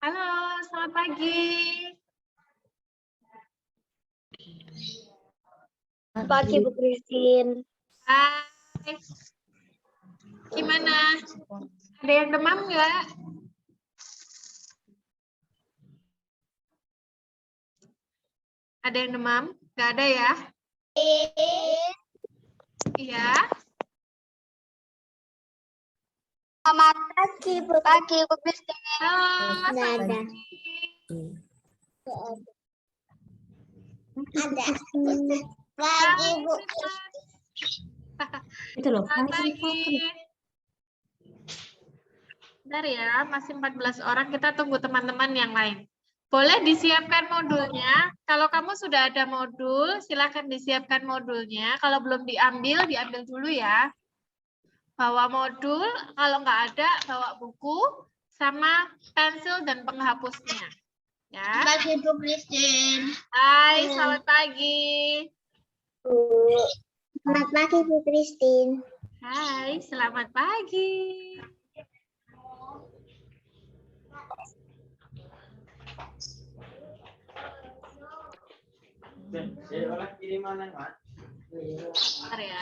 Halo, selamat pagi. Pagi Bu Christine. Hai. Gimana? Ada yang demam nggak? Ada yang demam? Nggak ada ya? Iya. Selamat pagi Bu Christine. Halo, Nggak selamat ada. pagi. Ada. Hai, Pagi Bu. Itu loh, Selamat pagi. Bentar ya, masih 14 orang. Kita tunggu teman-teman yang lain. Boleh disiapkan modulnya. Kalau kamu sudah ada modul, silakan disiapkan modulnya. Kalau belum diambil, diambil dulu ya. Bawa modul, kalau nggak ada, bawa buku sama pensil dan penghapusnya. Ya. Pagi Bu Christine. Hai, selamat pagi. Selamat pagi Bu Christine. Hai, selamat pagi. Bentar ya.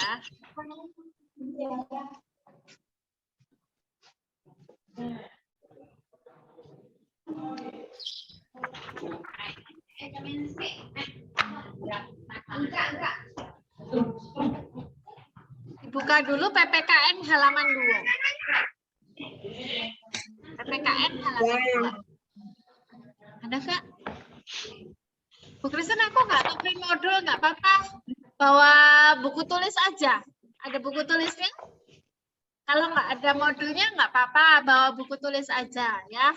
Buka dulu PPKN halaman 2. PPKN halaman 2. Ada nggak? Bu Kristen, aku nggak tahu print modul, nggak apa-apa. Bawa buku tulis aja. Ada buku tulisnya? Kalau nggak ada modulnya, nggak apa-apa. Bawa buku tulis aja, ya.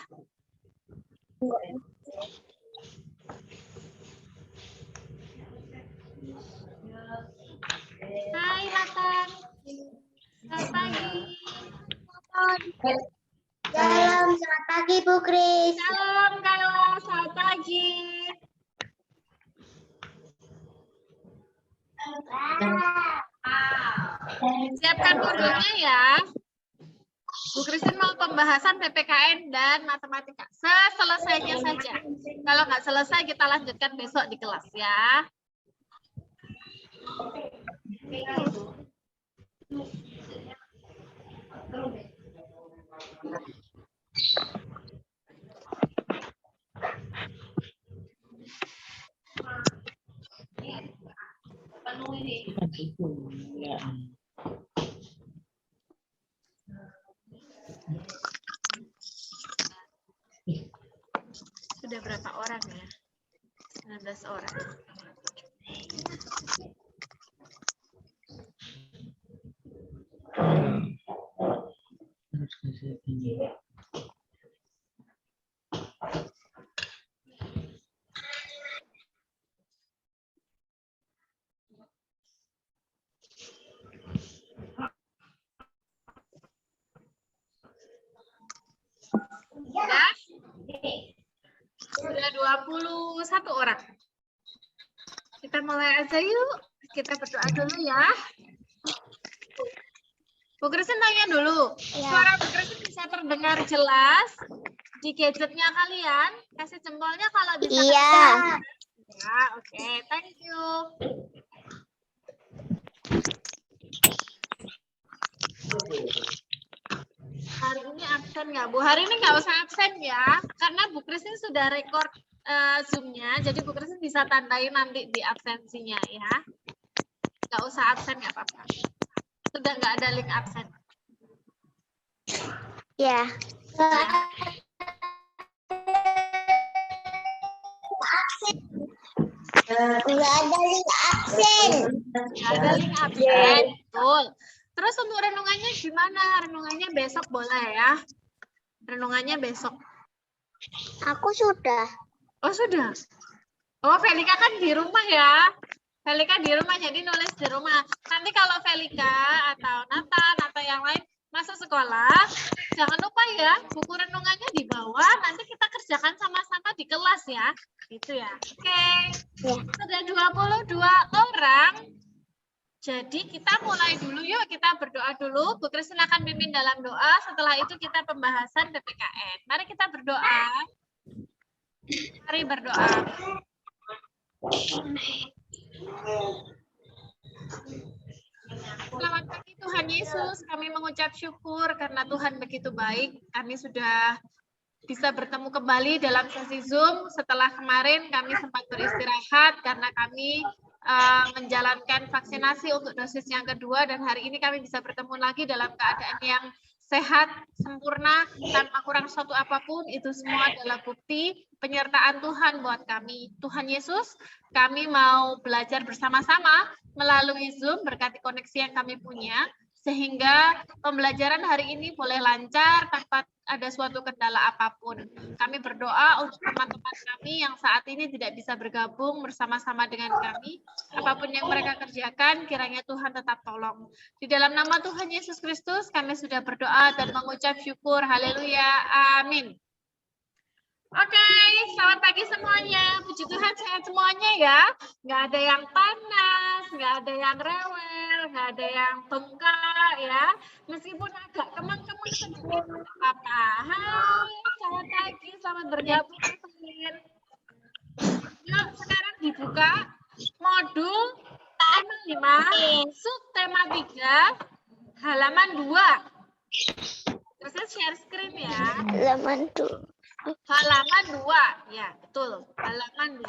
Hai, Latan. Selamat pagi. Selamat pagi Bu Kris. Salam, Kak. Selamat pagi. Siapkan modulnya ya. Bu Christine mau pembahasan PPKN dan matematika. Selesainya saja. Kalau nggak selesai, kita lanjutkan besok di kelas ya. Sudah berapa orang ya? 19 orang. Sudah 21 orang. Kita mulai aja yuk. Kita berdoa dulu ya. Bu Christine tanya dulu. Ya. Suara Bu Christine bisa terdengar jelas di gadgetnya kalian? Kasih jempolnya kalau bisa. Iya. Ya, oke. Thank you. Hari ini absen nggak, Bu? Hari ini nggak usah absen ya, karena Bu Christine sudah record Zoom-nya, jadi Bu Christine bisa tandai nanti di absensinya ya. Nggak usah absen, nggak apa-apa. Sudah nggak ada link absen. Ya. Nggak ada link absen. Nggak ada link absen, betul. Terus untuk renungannya gimana? Renungannya besok boleh ya? Renungannya besok. Aku sudah. Oh sudah. Oh Velika kan di rumah ya. Velika di rumah jadi nulis di rumah. Nanti kalau Velika atau Nathan atau yang lain masuk sekolah, jangan lupa ya buku renungannya dibawa. Nanti kita kerjakan sama-sama di kelas ya. Gitu ya. Oke. Ya. Sudah 22 orang. Jadi kita mulai dulu yuk, kita berdoa dulu. Bu Christine akan pimpin dalam doa, setelah itu kita pembahasan PPKN. Mari kita berdoa. Mari berdoa. Selamat pagi Tuhan Yesus, kami mengucap syukur karena Tuhan begitu baik. Kami sudah bisa bertemu kembali dalam sesi Zoom setelah kemarin kami sempat beristirahat karena kami menjalankan vaksinasi untuk dosis yang kedua, dan hari ini kami bisa bertemu lagi dalam keadaan yang sehat, sempurna, tanpa kurang suatu apapun. Itu semua adalah bukti penyertaan Tuhan buat kami. Tuhan Yesus, kami mau belajar bersama-sama melalui Zoom berkati koneksi yang kami punya, sehingga pembelajaran hari ini boleh lancar tanpa ada suatu kendala apapun. Kami berdoa untuk teman-teman kami yang saat ini tidak bisa bergabung bersama-sama dengan kami. Apapun yang mereka kerjakan, kiranya Tuhan tetap tolong. Di dalam nama Tuhan Yesus Kristus, kami sudah berdoa dan mengucap syukur. Haleluya. Amin. Oke, selamat pagi semuanya. Puji Tuhan sehat semuanya ya. Nggak ada yang panas, nggak ada yang rewel, nggak ada yang bengkak ya. Meskipun agak kemang-kemang sedikit, apa? Hai, selamat pagi, selamat bergabung teman. Yuk, sekarang dibuka modul tema 5, subtema 3, halaman 2. Terus share screen ya. Halaman 2. Halaman 2, ya betul, halaman 2.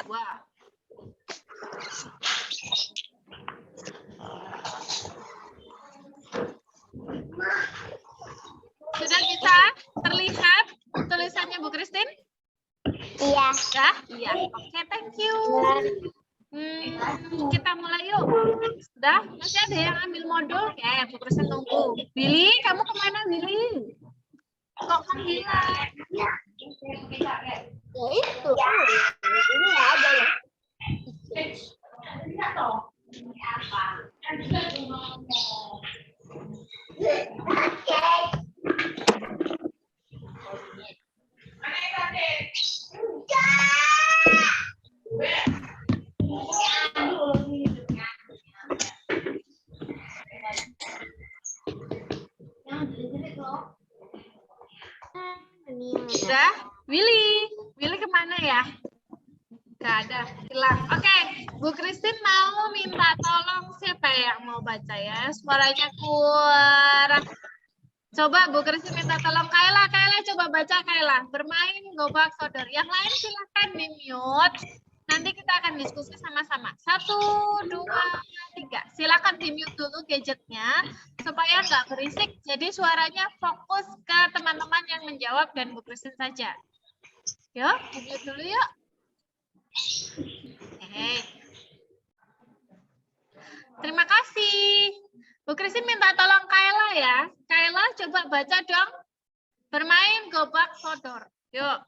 Sudah bisa terlihat tulisannya Bu Christine? Iya. Ya, iya. Oke, thank you. Kita mulai yuk. Sudah? Masih ada yang ambil modul? Oke, Bu Christine tunggu. Willy, kamu kemana Willy? Kok menghilang? Ya itu. Ini ada ya. Sudah? Willy kemana ya? Gak ada, hilang. Oke, Bu Christine mau minta tolong siapa yang mau baca ya? Suaranya kurang. Coba Bu Christine minta tolong Kayla coba baca Kayla. Bermain gobak sodor. Yang lain silakan di-mute. Nanti kita akan diskusi sama-sama. 1, 2, 3. Silakan di-mute dulu gadgetnya supaya nggak berisik. Jadi suaranya fokus ke teman-teman yang menjawab dan Bu Christine saja. Yuk, di-mute dulu yuk. Terima kasih. Bu Christine minta tolong Kayla ya. Kayla coba baca dong. Bermain gobak sodor. Yuk,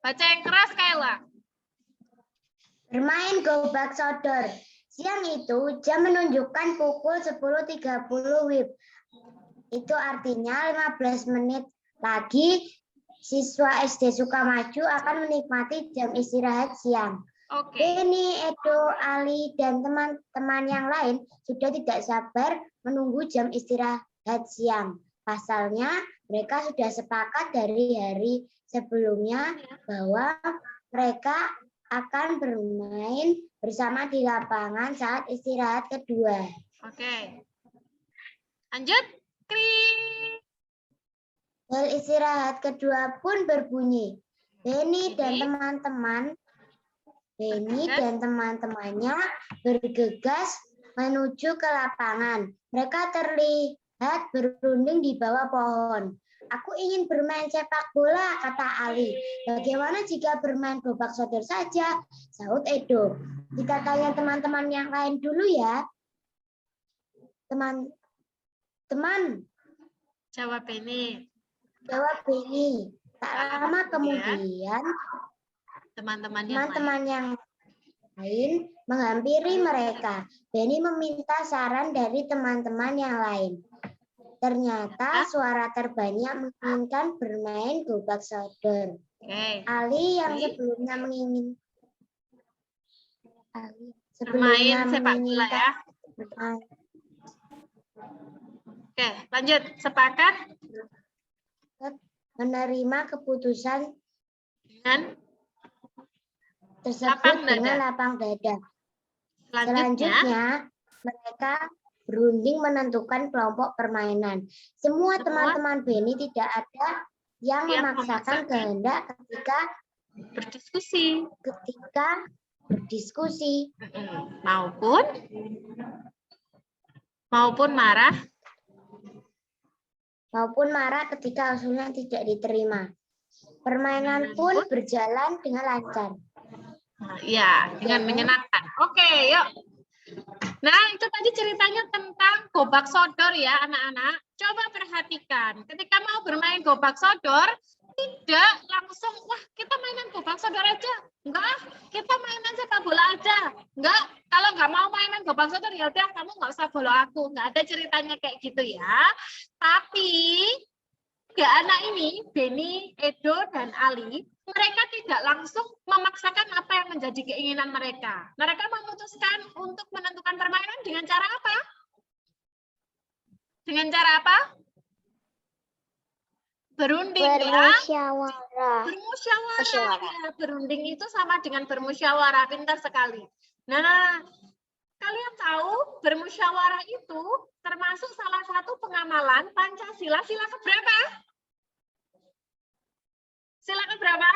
baca yang keras Kayla. Bermain gobak sodor. Siang itu jam menunjukkan pukul 10.30 WIB. Itu artinya 15 menit lagi siswa SD Sukamaju akan menikmati jam istirahat siang. Oke. Denny, Edo, Ali, dan teman-teman yang lain sudah tidak sabar menunggu jam istirahat siang. Pasalnya, mereka sudah sepakat dari hari sebelumnya bahwa mereka akan bermain bersama di lapangan saat istirahat kedua. Oke. Lanjut. Kring. Bel istirahat kedua pun berbunyi. Denny dan teman-temannya bergegas menuju ke lapangan. Mereka terlihat berunding di bawah pohon. Aku ingin bermain sepak bola, kata Ali. Bagaimana jika bermain gobak sodor saja? Sahut Edo. Kita tanya teman-teman yang lain dulu ya. Teman-teman. Jawab ini. Tak lama kemudian teman-teman yang lain menghampiri mereka. Benny meminta saran dari teman-teman yang lain. Ternyata suara terbanyak menginginkan bermain gobak sodor. Ali yang sebelumnya menginginkan bermain sepak bola ya. Oke, lanjut. Sepakat menerima keputusan tersebut dengan lapang dada. Selanjutnya, mereka berunding menentukan kelompok permainan. Semua teman-teman Beni tidak ada yang memaksakan kehendak ketika berdiskusi maupun marah ketika usulnya tidak diterima. Permainan pun berjalan dengan lancar. Ya, dengan menyenangkan. Oke, yuk. Nah, itu tadi ceritanya tentang gobak sodor ya, anak-anak. Coba perhatikan, ketika mau bermain gobak sodor, tidak langsung, wah kita mainan gobak sodor aja. Enggak, kita mainan sepak bola aja. Enggak, kalau nggak mau mainan gobak sodor, ya udah kamu nggak usah follow aku. Nggak ada ceritanya kayak gitu ya. Tapi, tiga anak ini, Beni, Edo, dan Ali, mereka tidak langsung memaksakan apa yang menjadi keinginan mereka. Mereka memutuskan untuk menentukan permainan dengan cara apa? Dengan cara apa? Berunding Bermusyawarah. ya. Bermusyawarah. Ya, berunding itu sama dengan bermusyawarah. Pintar sekali. Nah, kalian tahu bermusyawarah itu termasuk salah satu pengamalan Pancasila. Sila keberapa? Sila keberapa?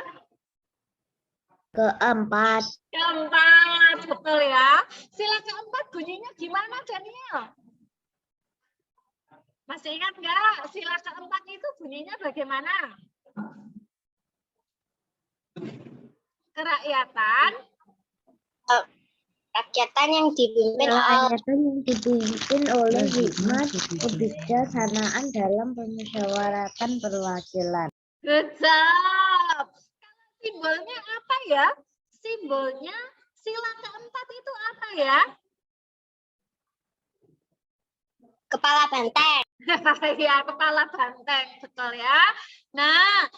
Keempat. Keempat, betul ya. Sila keempat bunyinya gimana, Daniel? Masih ingat nggak? Sila keempat itu bunyinya bagaimana? Kerakyatan. Rakyatan yang dipimpin oleh hikmat kebijaksanaan dalam pemusyawaratan perwakilan. Good job. Simbolnya apa ya? Simbolnya sila keempat itu apa ya? Kepala banteng. Ya, kepala banteng, betul ya. Nah,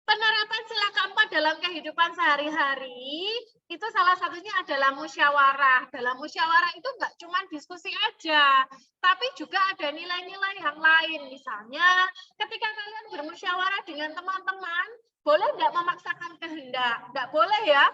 penerapan sila keempat dalam kehidupan sehari-hari itu salah satunya adalah musyawarah. Dalam musyawarah itu enggak cuma diskusi aja, tapi juga ada nilai-nilai yang lain. Misalnya, ketika kalian bermusyawarah dengan teman-teman, boleh enggak memaksakan kehendak? Enggak boleh ya.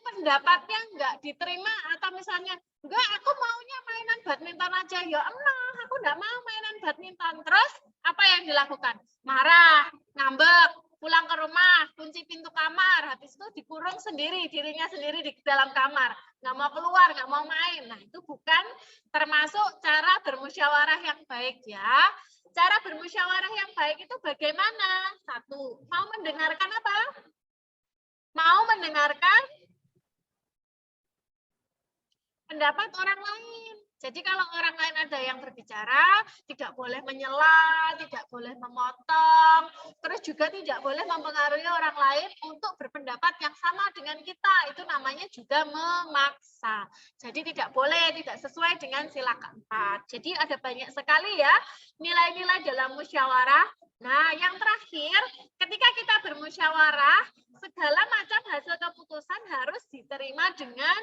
Pendapatnya enggak diterima atau misalnya, enggak, aku maunya mainan badminton aja. Ya emang, aku enggak mau mainan badminton. Terus, apa yang dilakukan? Marah, ngambek, pulang ke rumah, kunci pintu kamar, habis itu dikurung sendiri, dirinya sendiri di dalam kamar, nggak mau keluar, nggak mau main. Nah, itu bukan termasuk cara bermusyawarah yang baik ya. Cara bermusyawarah yang baik itu bagaimana? Satu, mau mendengarkan apa? Mau mendengarkan pendapat orang lain. Jadi kalau orang lain ada yang berbicara, tidak boleh menyela, tidak boleh memotong, terus juga tidak boleh mempengaruhi orang lain untuk berpendapat yang sama dengan kita. Itu namanya juga memaksa. Jadi tidak boleh, tidak sesuai dengan sila keempat. Jadi ada banyak sekali ya nilai-nilai dalam musyawarah. Nah, yang terakhir, ketika kita bermusyawarah, segala macam hasil keputusan harus diterima dengan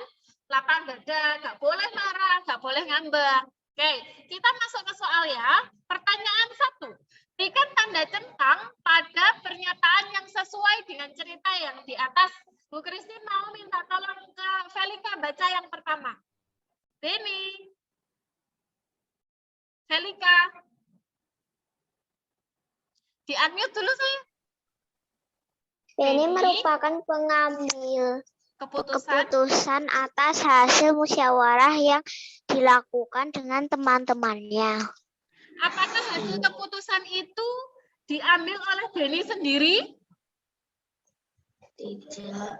lapang dada, nggak boleh marah, nggak boleh ngambek. Oke, kita masuk ke soal ya. Pertanyaan 1. Berikan tanda centang pada pernyataan yang sesuai dengan cerita yang di atas. Bu Christine mau minta tolong ke Velika baca yang pertama. Beni. Velika. Di-unmute dulu saya. Beni merupakan pengambil keputusan atas hasil musyawarah yang dilakukan dengan teman-temannya. Apakah hasil keputusan itu diambil oleh Beni sendiri? Tidak.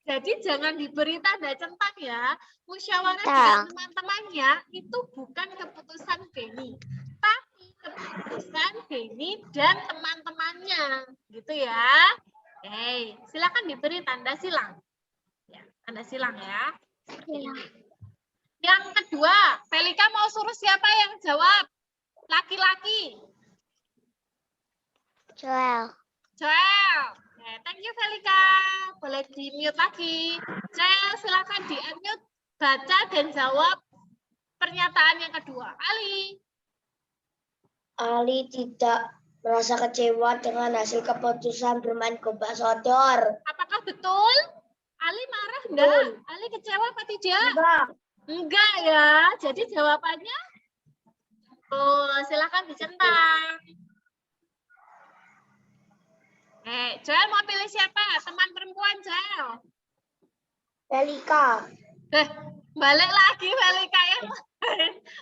Jadi jangan diberi tanda centang ya. Musyawarah dengan teman-temannya itu bukan keputusan Beni, tapi keputusan Beni dan teman-temannya, gitu ya. Oke, silakan diberi tanda silang. Ya, tanda silang ya. Yang kedua, Velika mau suruh siapa yang jawab? Laki-laki. Joel. Joel. Oke, thank you Velika. Boleh di-mute lagi. Joel, silakan di-unmute, baca dan jawab pernyataan yang kedua. Ali. Ali tidak Merasa kecewa dengan hasil keputusan bermain gobak sodor. Apakah betul? Ali marah enggak? Ali kecewa apa tidak? Enggak ya. Jadi jawabannya silakan dicentang. Joel mau pilih siapa? Teman perempuan Joel. Belika. Balik lagi Belika ya.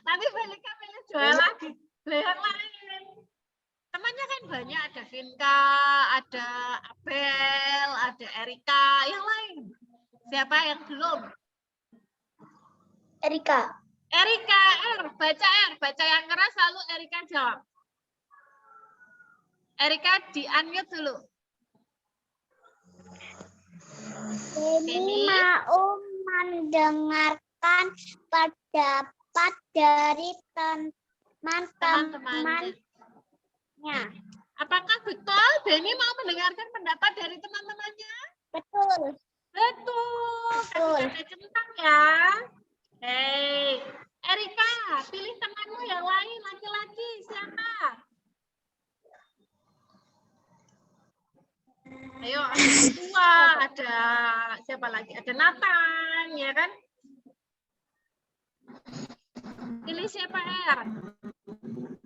Nanti Belika pilih Joel lagi. Yang lain. Temannya kan banyak, ada Vinka, ada Abel, ada Erika, yang lain. Siapa yang belum? Erika. Erika, baca yang keras lalu Erika jawab. Erika di-unmute dulu. Ini mau mendengarkan pendapat dari teman-temannya. Apakah betul Beni mau mendengarkan pendapat dari teman-temannya? Betul. Betul. Kasih centang ya. Hei, Erika, pilih temanmu yang lain laki-laki siapa? Ayo, ada Tua, ada siapa lagi? Ada Nathan, ya kan? Pilih siapa R?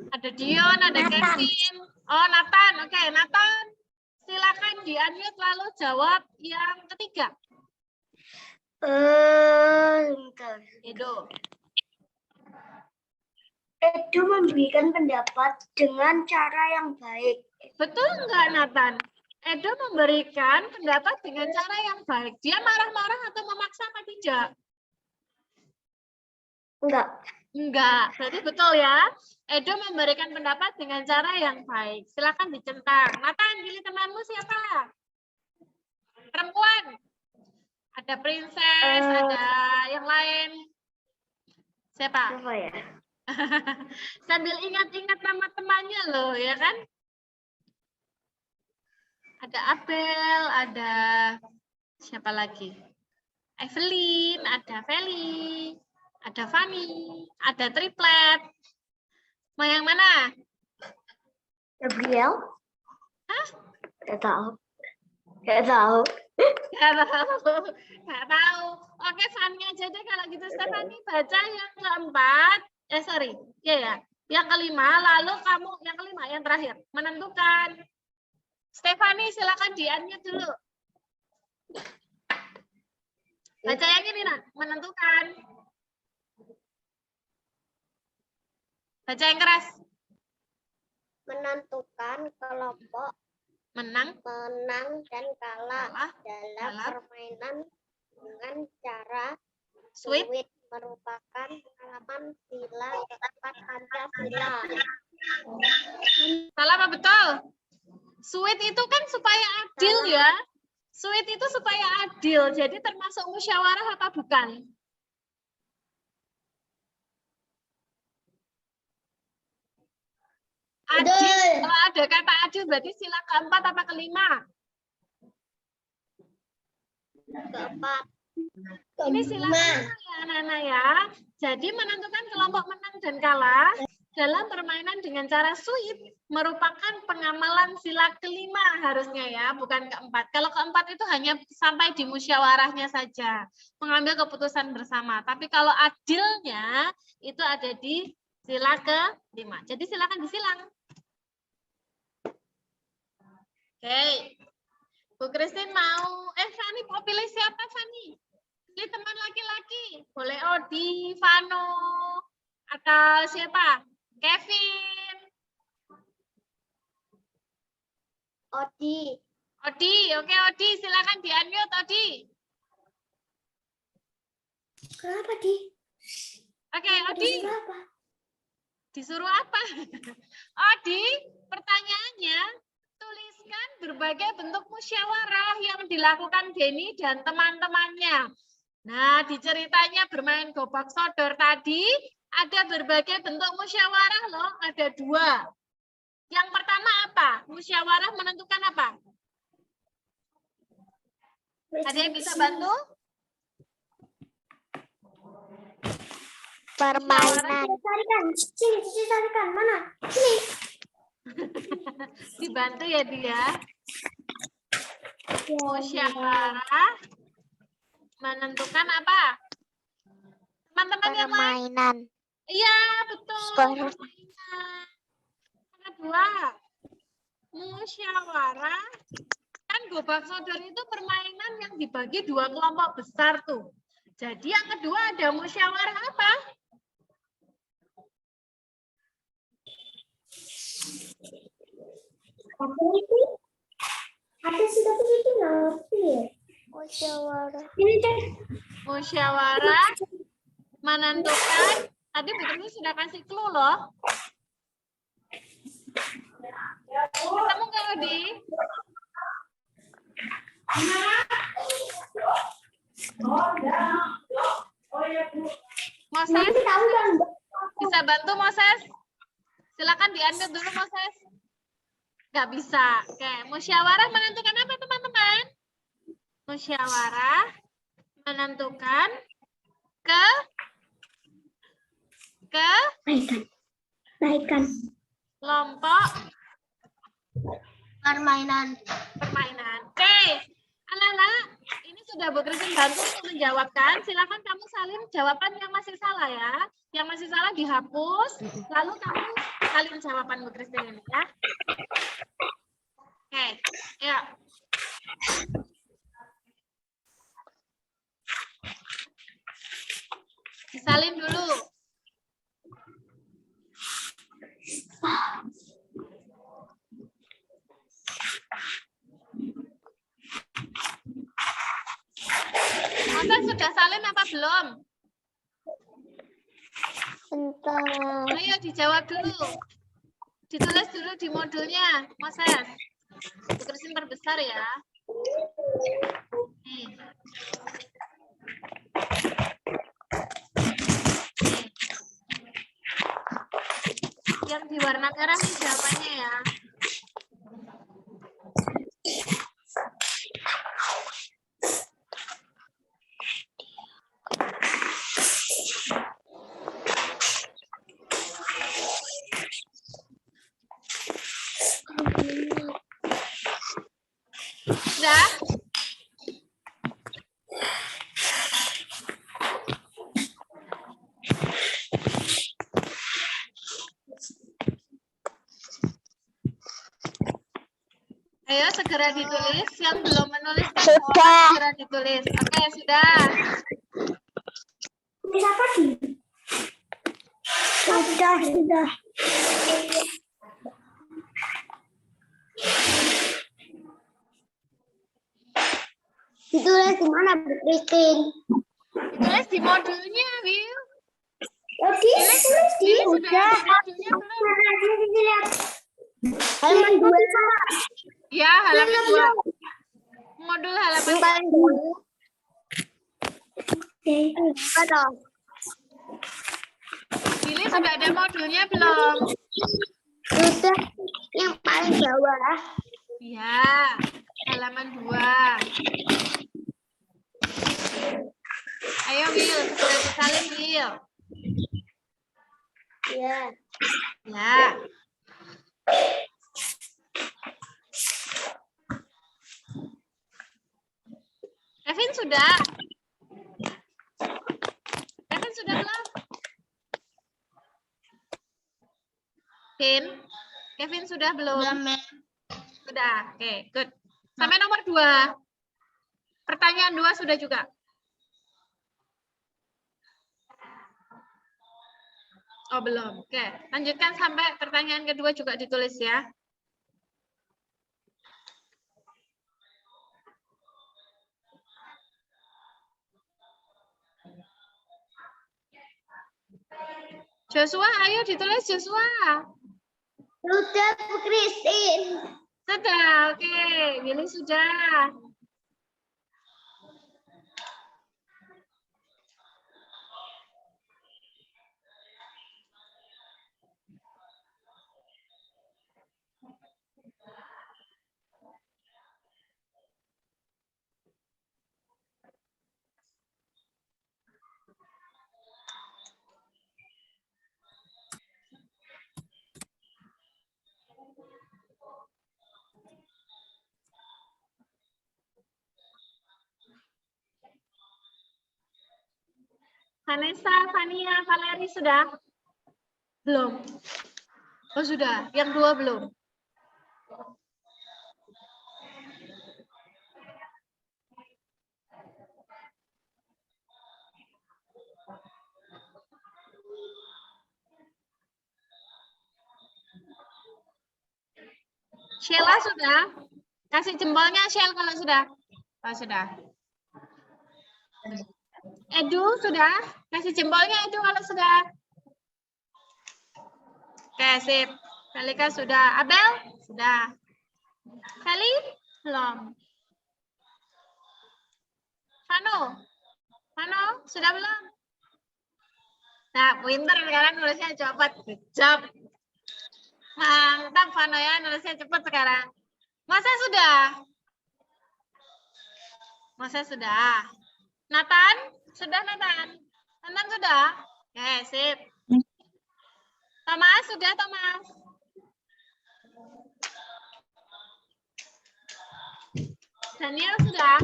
Ada Dion, ada Kevin. Oh, Nathan. Oke, Nathan. Silakan di-unmute lalu jawab yang ketiga. Edo memberikan pendapat dengan cara yang baik. Betul enggak, Nathan? Edo memberikan pendapat dengan cara yang baik. Dia marah-marah atau memaksa apa tidak? Enggak. Berarti betul ya. Edo memberikan pendapat dengan cara yang baik. Silakan dicentang. Nathan, pilih temanmu siapa? Perempuan. Ada Princess, ada yang lain. Siapa? Apa ya? Sambil ingat-ingat nama temannya loh, ya kan? Ada Abel, ada siapa lagi? Evelyn, ada Feli, ada Fanny, ada Triplet. Mau yang mana? Gabriel? Hah? Gak tahu. Gak tahu. Oke, Fanny aja deh kalau gitu. Stefani baca yang keempat. Yang kelima, lalu kamu yang kelima, yang terakhir. Menentukan. Stefani, silakan di-unmute dulu. Baca yang ini, Nak. Menentukan. Baca yang keras. Menentukan kelompok menang dan kalah dalam permainan dengan cara Sweet merupakan pengalaman sila keempat Pancasila. Salah apa betul? Sweet itu kan supaya adil ya. Sweet itu supaya adil. Jadi termasuk musyawarah apa bukan? Adil. Kalau ada kata adil berarti sila keempat apa kelima? Keempat. Ini sila kelima ya anak-anak ya. Jadi menentukan kelompok menang dan kalah dalam permainan dengan cara sweet merupakan pengamalan sila kelima harusnya ya, bukan keempat. Kalau keempat itu hanya sampai di musyawarahnya saja, mengambil keputusan bersama. Tapi kalau adilnya itu ada di sila kelima. Jadi silakan disilang. Oke. Bu Christine mau, Fanny mau pilih siapa Fanny? Pilih teman laki-laki. Boleh Odi, Vano, atau siapa? Kevin. Odi. Oke Odi, silakan di-unmute Odi. Kenapa, Di? Oke, Odi. Disuruh apa? Odi, pertanyaannya, tuliskan berbagai bentuk musyawarah yang dilakukan Denny dan teman-temannya. Nah, di ceritanya bermain gobak sodor tadi, ada berbagai bentuk musyawarah loh, ada 2. Yang pertama apa? Musyawarah menentukan apa? Ada yang bisa bantu? Permainan. Carikan. Sini, carikan. Mana? Sini. Dibantu ya dia. Musyawarah menentukan apa? Teman-teman yang lain. Permainan. Iya, betul. Skor. Permainan. Kedua, musyawarah. Kan gobak sodor itu permainan yang dibagi dua kelompok besar tuh. Jadi yang kedua ada musyawarah apa? Musyawarah. Musyawarah menentukan. Tadi Bu Kristi sudah kasih clue loh. Ketemu nggak, Udi? Moses, bisa bantu Moses? Silakan diambil dulu Moses. Nggak bisa. Oke, musyawarah menentukan apa teman-teman? Musyawarah menentukan Naikkan. kelompok Permainan. Oke, anak-anak, ini sudah Bu Christine bantu untuk menjawabkan. Silakan kamu salin jawaban yang masih salah ya. Yang masih salah dihapus, lalu kamu salin jawaban Bu Christine ini ya. Oke, ya. Disalin dulu. Masa sudah salin apa belum? Entah. Ayo dijawab dulu. Ditulis dulu di modulnya, Moses. Bu Christine perbesar ya. Nih. Yang di warna merah nih jawabannya ya. Sudah? Ayo segera ditulis. Yang belum menulis Sudah. segera ditulis. Oke, sudah. Sudah. Ditulis di mana, Bu Christine? Ditulis di modulnya, Will. Tulis di Sudah ada modulnya belum? halaman 2. Ya, halaman 2. Modul halaman 2. Billy sudah ada modulnya belum? Sudah, yang paling bawah. Ya, halaman 2. Ayo, Will. Segera disalin, Will. Ya. Ya. Kevin sudah? Kevin sudah belum? Kevin sudah belum? Sudah. Oke, good. Sampai nomor 2. Pertanyaan 2 sudah juga. Oh, belum. Oke, lanjutkan sampai pertanyaan kedua juga ditulis ya. Joshua, ayo ditulis Joshua. Sudah, Bu Christine. Sudah, oke. Willy sudah. Vanessa, Fania, Valeri sudah? Belum? Oh sudah, yang 2 belum? Sheila sudah? Kasih jempolnya Sheila kalau sudah. Oh sudah. Edu sudah? Kasih jempolnya Edu kalau sudah. Oke, sip. Kalika sudah. Abel? Sudah. Kali? Belum. Vano? Vano? Sudah belum? Nah, pinter sekarang nulisnya cepat. Good job. Mantap Vano ya, nulisnya cepat sekarang. Masa sudah? Masa sudah? Nathan? Sudah Nathan? Nathan sudah? Oke, sip. Thomas, sudah Thomas? Daniel sudah?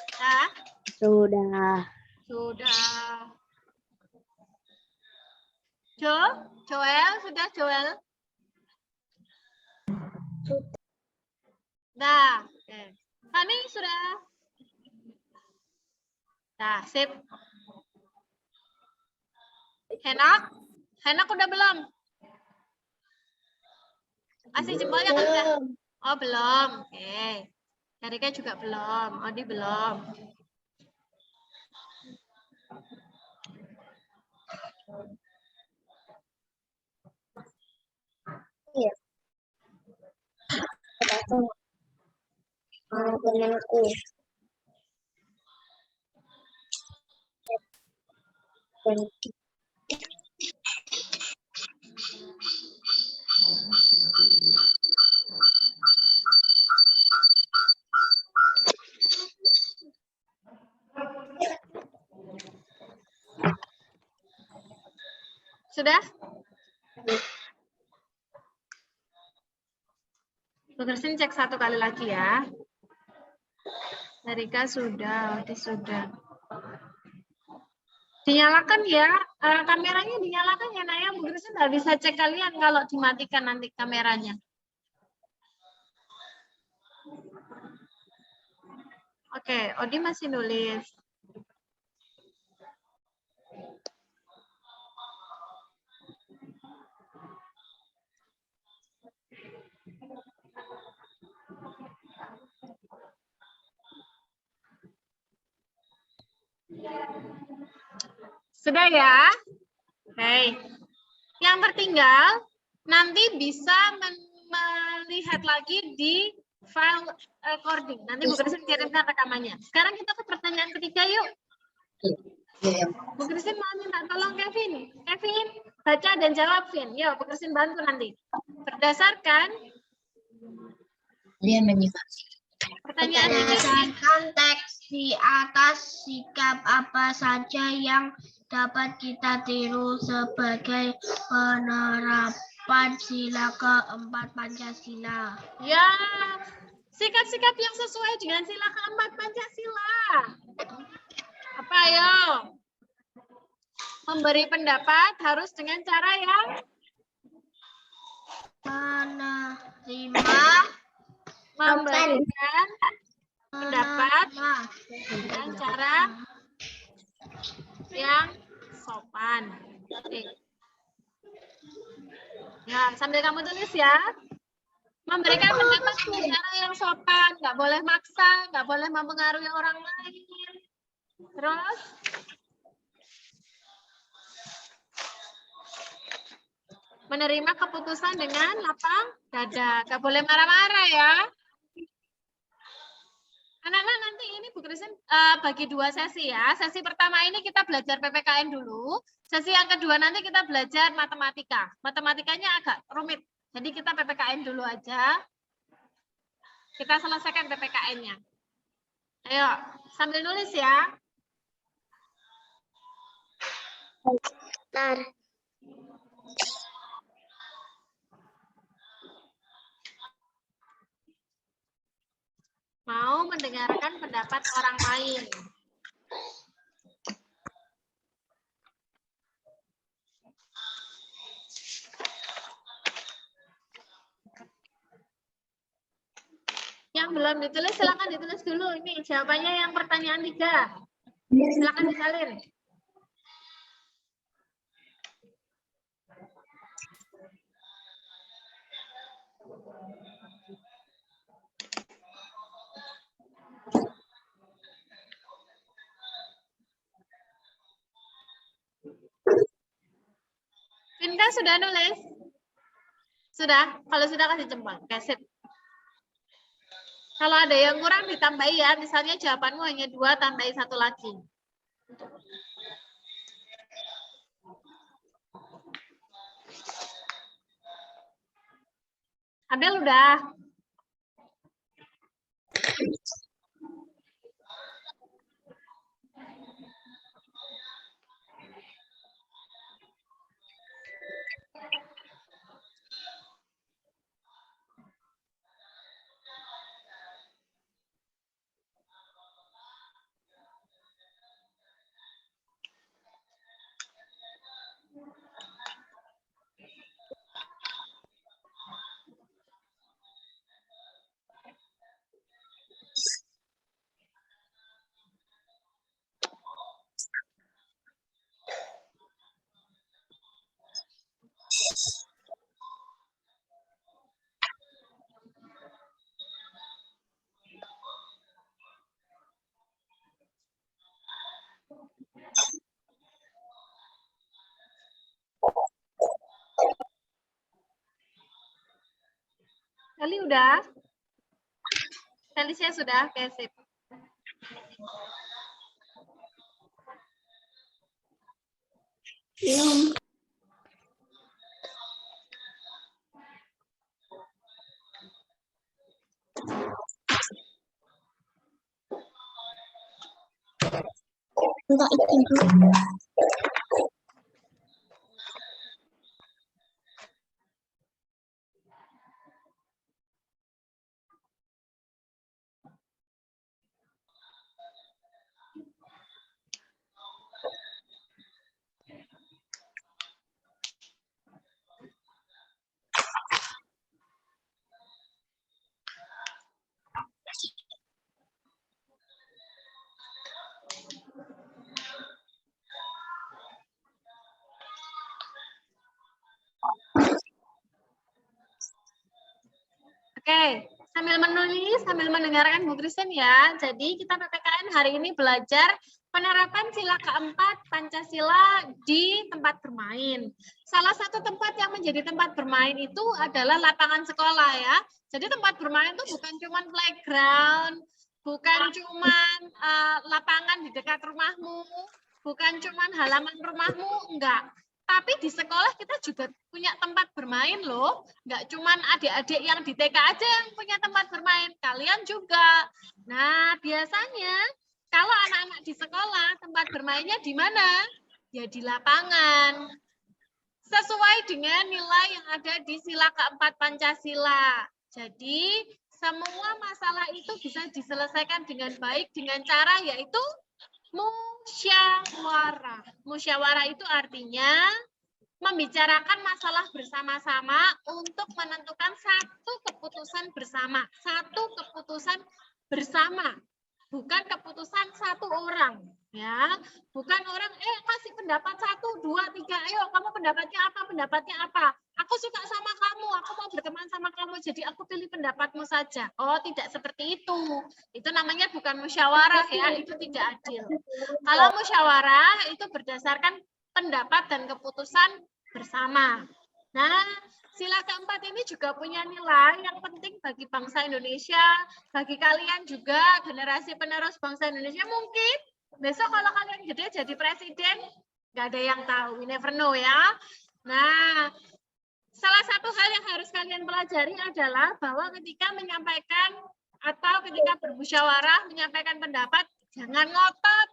Sudah? Sudah. Sudah. Joel, sudah Joel? Sudah. Oke. Fani sudah? Nah, sip. Henak udah belum? Kasih jempolnya kan udah? Oh, belum. Oke. Karika juga belum. Odi belum. Iya. Temanku. Sudah? Bu Kristin cek 1 kali lagi ya. Karika sudah, Odi sudah. Dinyalakan ya, kameranya dinyalakan ya Naya. Bu Kristin nggak bisa cek kalian kalau dimatikan nanti kameranya. Oke, Odi masih nulis. Sudah ya? Oke. Yang tertinggal nanti bisa melihat lagi di file recording. Nanti Bu Kristin kirimkan rekamannya. Sekarang kita ke pertanyaan ketiga yuk. Bu Kristin mau minta tolong Kevin. Kevin, baca dan jawab, Vin. Yuk, Bu Kristin bantu nanti. Berdasarkan pertanyaan berdasarkan teks di atas, sikap apa saja yang dapat kita tiru sebagai penerapan sila keempat Pancasila? ya, sikap-sikap yang sesuai dengan sila keempat Pancasila. Apa ayo? Memberi pendapat harus dengan cara yang Menerima, memberikan pendapat dengan cara yang sopan. Oke. Ya, sambil kamu tulis ya. Memberikan pendapat dengan cara yang sopan, nggak boleh maksa, nggak boleh mempengaruhi orang lain. Terus, menerima keputusan dengan lapang dada, nggak boleh marah-marah ya. Anak-anak nanti ini Bu Kristin bagi 2 sesi ya. Sesi pertama ini kita belajar PPKN dulu. Sesi yang kedua nanti kita belajar matematika. Matematikanya agak rumit. Jadi kita PPKN dulu aja. Kita selesaikan PPKN-nya. Ayo, sambil nulis ya. Bentar. Mau mendengarkan pendapat orang lain. yang belum ditulis silakan ditulis dulu. Ini jawabannya yang pertanyaan 3. Silakan disalin. Vinka sudah nulis? Sudah? Kalau sudah kasih jempol. Oke, sip. Kalau ada yang kurang ditambahi ya. Misalnya jawabanmu hanya 2, tambahi 1 lagi. Ambil udah. Kali udah? Felicia sudah? Oke, sip. Belum. Enggak itu. Oke, sambil menulis, sambil mendengarkan Bu Kristen ya. Jadi kita PPKN hari ini belajar penerapan sila keempat Pancasila di tempat bermain. Salah satu tempat yang menjadi tempat bermain itu adalah lapangan sekolah ya. Jadi tempat bermain itu bukan cuma playground, bukan cuma lapangan di dekat rumahmu, bukan cuma halaman rumahmu, enggak. Tapi di sekolah kita juga punya tempat bermain loh. Nggak cuma adik-adik yang di TK aja yang punya tempat bermain. Kalian juga. Nah, biasanya kalau anak-anak di sekolah, tempat bermainnya di mana? Ya di lapangan. Sesuai dengan nilai yang ada di sila keempat Pancasila. Jadi, semua masalah itu bisa diselesaikan dengan baik dengan cara yaitu musyawarah. Musyawarah itu artinya membicarakan masalah bersama-sama untuk menentukan satu keputusan bersama. Satu keputusan bersama. Bukan keputusan satu orang. Ya, bukan orang, kasih pendapat 1, 2, 3, ayo kamu pendapatnya apa, pendapatnya apa. Aku suka sama kamu, aku mau berteman sama kamu, jadi aku pilih pendapatmu saja. Oh, tidak seperti itu. Itu namanya bukan musyawarah ya, itu tidak adil. Kalau musyawarah itu berdasarkan pendapat dan keputusan bersama. Nah, sila keempat ini juga punya nilai yang penting bagi bangsa Indonesia, bagi kalian juga, generasi penerus bangsa Indonesia. Mungkin besok kalau kalian gede jadi presiden, nggak ada yang tahu, we never know ya. Nah, salah satu hal yang harus kalian pelajari adalah bahwa ketika menyampaikan atau ketika bermusyawarah, menyampaikan pendapat, jangan ngotot,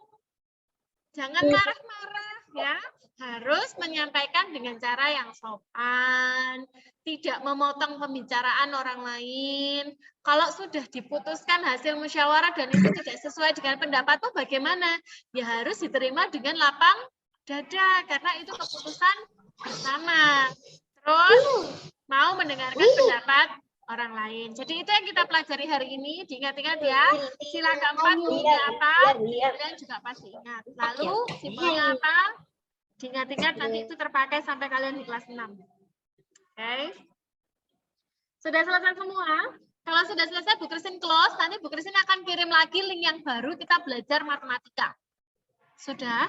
jangan marah-marah ya. Harus menyampaikan dengan cara yang sopan, tidak memotong pembicaraan orang lain. Kalau sudah diputuskan hasil musyawarah dan itu tidak sesuai dengan pendapatmu bagaimana? Ya harus diterima dengan lapang dada karena itu keputusan bersama. Terus mau mendengarkan pendapat orang lain. Jadi itu yang kita pelajari hari ini. Diingat-ingat ya. Sila keempat bunyinya apa? Kalian juga pasti ingat. Lalu simbolnya apa? Diingat-ingat nanti itu terpakai sampai kalian di kelas 6. Oke. Sudah selesai semua? Kalau sudah selesai, Bu Christine close. Nanti Bu Christine akan kirim lagi link yang baru kita belajar matematika. Sudah?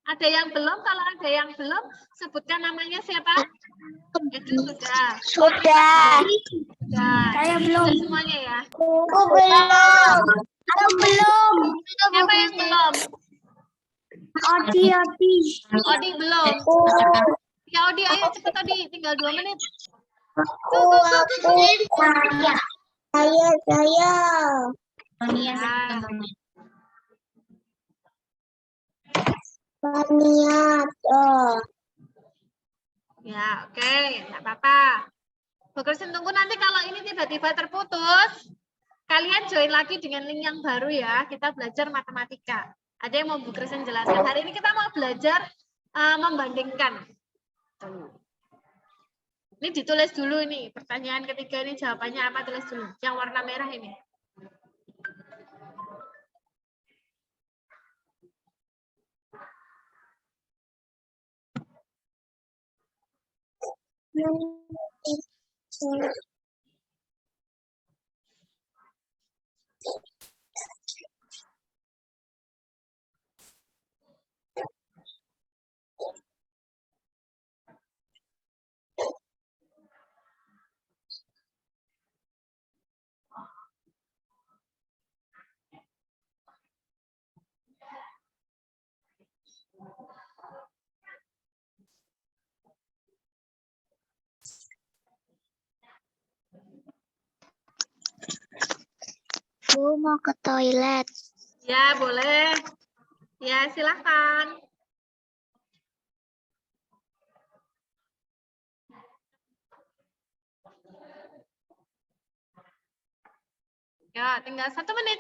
Ada yang belum? Kalau ada yang belum, sebutkan namanya siapa? Itu sudah. Sudah. Sudah. Saya belum. Sudah semuanya ya. Aku belum. Aku belum. Siapa yang belum? Odi. Odi belum. Ya Odi, ayo cepat Odi. Tinggal 2 menit. Saya. Niat. Ya, oke. Enggak apa-apa. Bu Christine tunggu nanti kalau ini tiba-tiba terputus, kalian join lagi dengan link yang baru ya. Kita belajar matematika. Ada yang mau Bu Christine jelaskan? Hari ini kita mau belajar membandingkan. Ini ditulis dulu ini. Pertanyaan ketiga ini jawabannya apa? Tulis dulu. Yang warna merah ini. Bu mau ke toilet. Ya, boleh. Ya, silakan. Ya, tinggal 1 menit.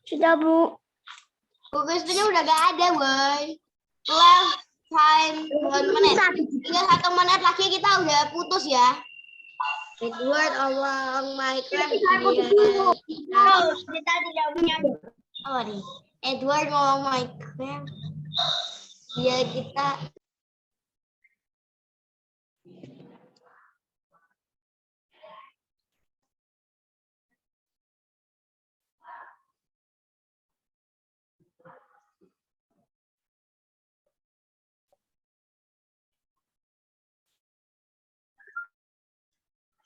Sudah, Bu. Bu Christine udah gak ada, boy. Left time 1 menit. Tinggal 1 menit lagi kita udah putus ya. Edward along my cramp. Kita tidak punya. Oh, nih. Edward along my cramp. Biar kita.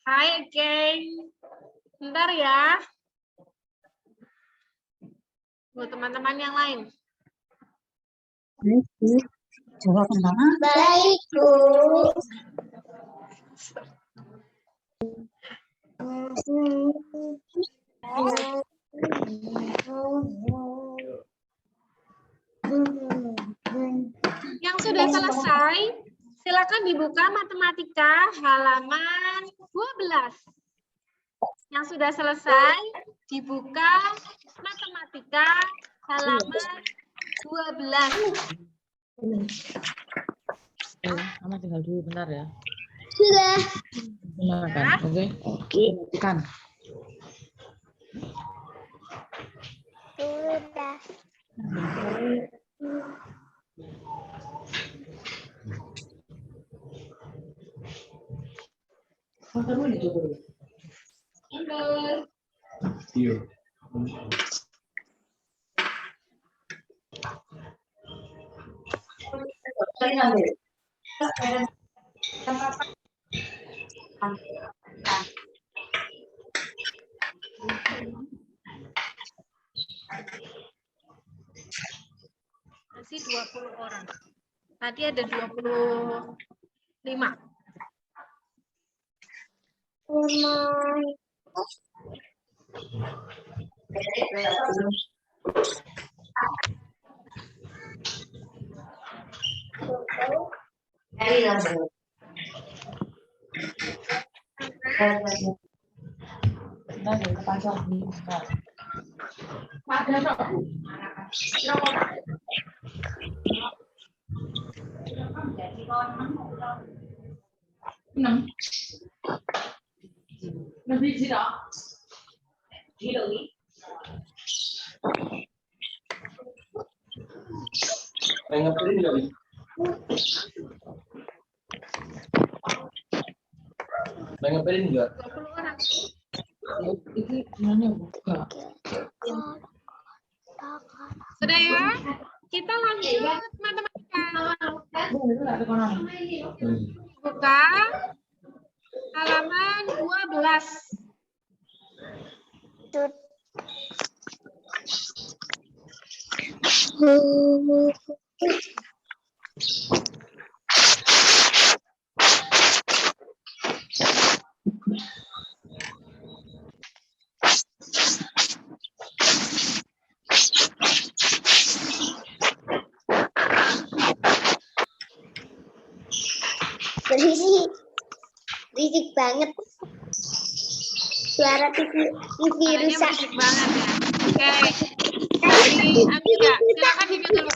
Hai, geng. Bentar ya. Buat teman-teman yang lain. Baik, Bu. Yang sudah selesai, silakan dibuka matematika halaman 12. Yang sudah selesai, dibuka matematika halaman 12. Mama tinggal dulu bentar ya. Sudah. Bentar, kan? Oke. Oke. Kan. Sudah. Iya. Masih 20 orang. Tadi ada 25. Nah, dari pasar ini sekarang. Pengen nggak nih? Pengen nggak? 20 orang. Ini mana buka? Sudah ya? Kita lanjut matematika. Buka halaman 12. Berisik banget. Suara TV Suaranya rusak. berisik banget ya. Oke. Diambil nggak? Silakan di-mute dulu.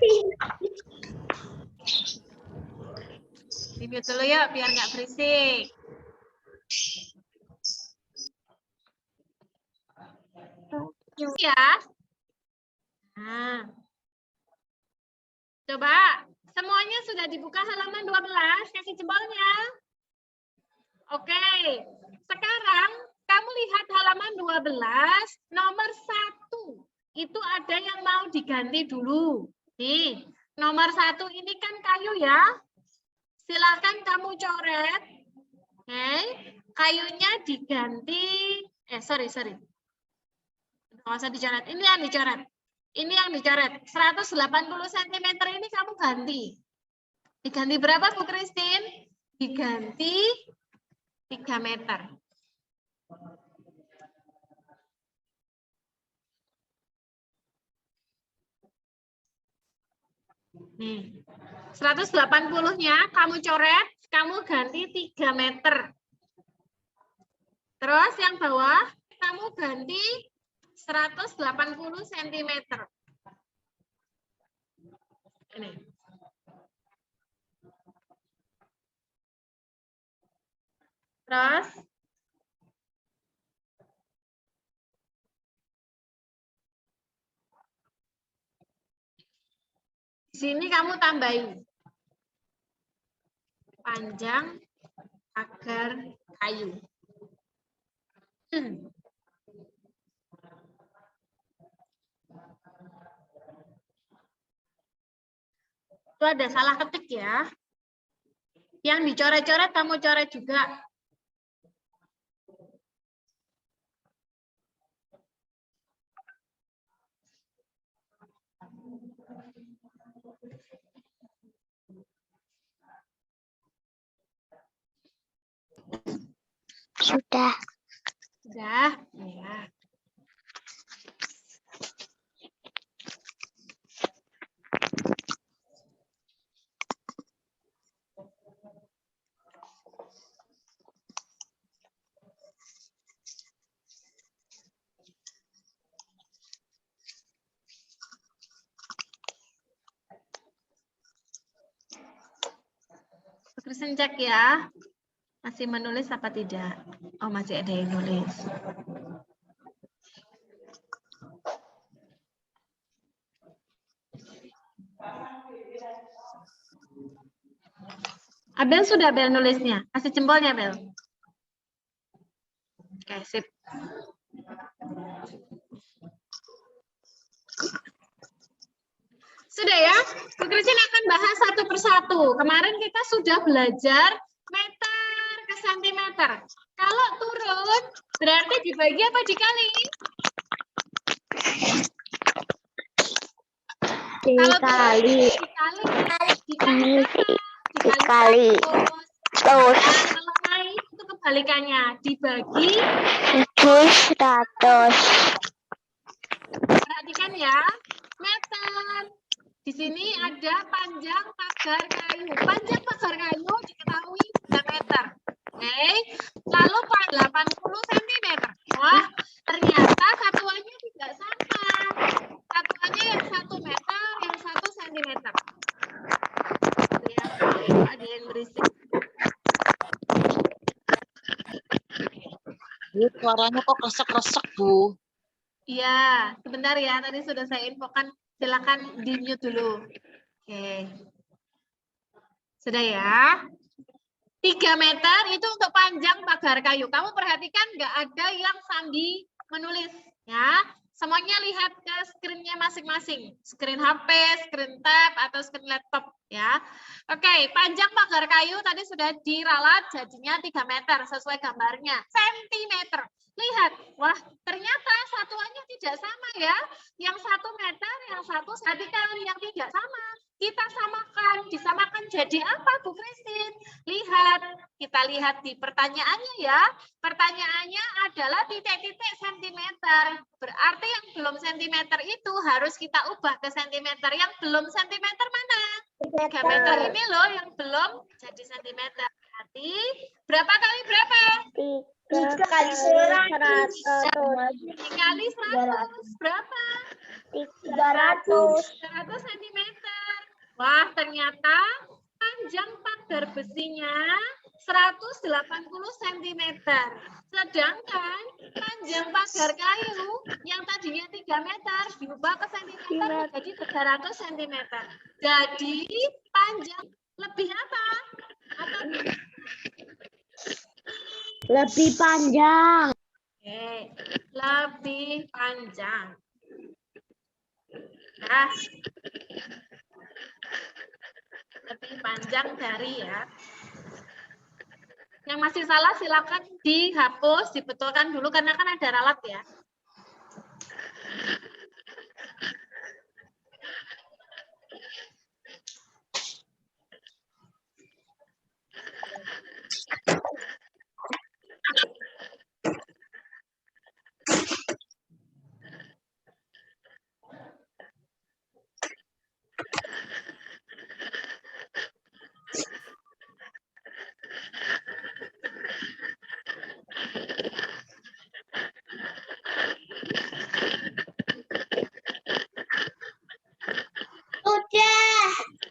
Di-mute dulu yuk, biar nggak berisik. Ya. Nah. Coba, semuanya sudah dibuka halaman 12, kasih jempolnya. Oke, sekarang kamu lihat halaman 12, nomor 1. Itu ada yang mau diganti dulu. Nih, nomor 1 ini kan kayu ya. Silakan kamu coret. Oke, kayunya diganti. Sorry. Nggak usah dicoret. Ini yang dicoret. Ini yang dicoret. 180 cm ini kamu ganti. Diganti berapa, Bu Christine? Diganti 3 meter. Nih, 180-nya kamu coret, kamu ganti 3 meter. Terus yang bawah, kamu ganti 180 cm. Ini. Terus, di sini kamu tambahin panjang pagar kayu. Itu ada salah ketik ya. Yang dicoret-coret kamu coret juga. Sudah. Sudah, ya. Terus cek ya. Masih menulis apa tidak? Oh, masih ada yang nulis. Abel sudah Bel nulisnya. Kasih jempolnya, Bel. Oke, sip. Sudah ya? Bu Christine akan bahas satu persatu. Kemarin kita sudah belajar meter ke sentimeter. Kalau turun, berarti dibagi apa dikali? Dikali. Dikali 100. Nah, kalau naik itu kebalikannya, dibagi 100. perhatikan ya, meter. Di sini ada panjang pagar kayu. Panjang pagar kayu diketahui 3 meter. Oke. Lalu 80 cm. Wah, ternyata satuannya tidak sama. Satuannya yang 1 meter, yang 1 cm. Ya, ada yang berisik. Bu, suaranya kok kresek-kresek, Bu. Iya, sebentar ya. Tadi sudah saya infokan. Silakan di-mute dulu. Oke. Sudah ya. 3 meter itu untuk panjang pagar kayu. Kamu perhatikan nggak ada yang sambil menulis. Ya. Semuanya lihat ke screen-nya masing-masing. Screen HP, screen tab, atau screen laptop. Ya. Oke, panjang pagar kayu tadi sudah diralat jadinya 3 meter sesuai gambarnya. Sentimeter. Lihat, wah ternyata satuannya tidak sama ya. Yang 1 meter, yang 1 perhatikan yang tidak sama. Kita samakan, disamakan jadi apa Bu Christine? Lihat, kita lihat di pertanyaannya ya. Pertanyaannya adalah titik-titik sentimeter. Berarti yang belum sentimeter itu harus kita ubah ke sentimeter. Yang belum sentimeter mana? 3 meter ini loh yang belum jadi sentimeter. Berarti berapa kali berapa? 3 kali 100. 3 kali 100. Berapa? 300. 100 cm. Wah, ternyata panjang pagar besinya 180 cm. Sedangkan panjang pagar kayu yang tadinya 3 meter diubah ke cm menjadi 300 cm. Jadi panjang lebih apa? Atau Lebih panjang. Oke, lebih panjang. Nah, lebih panjang dari ya. Yang masih salah silakan dihapus, dibetulkan dulu karena kan ada ralat ya.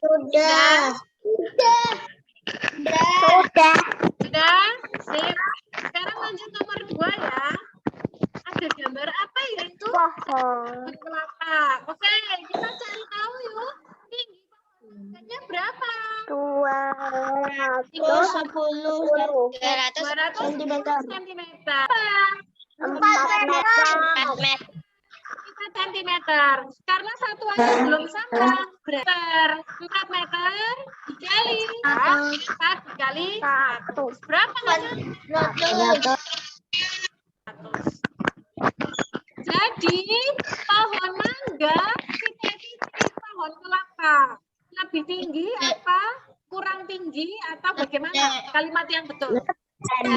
Sudah. Sudah? Sip. Sekarang lanjut nomor 2 ya. Ada gambar apa ya itu? Pohon. Pohon kelapa. Oke, kita cari tahu yuk. Tinggi pohonnya berapa? 210 200 cm. 4 meter. 4 cm. Karena satuannya belum sama. Meter. 4 meter dikali 4 dikali 100. Berapa meter? 100. Jadi pohon mangga, titik-titik pohon kelapa lebih tinggi apa? Kurang tinggi atau bagaimana? Kalimat yang betul.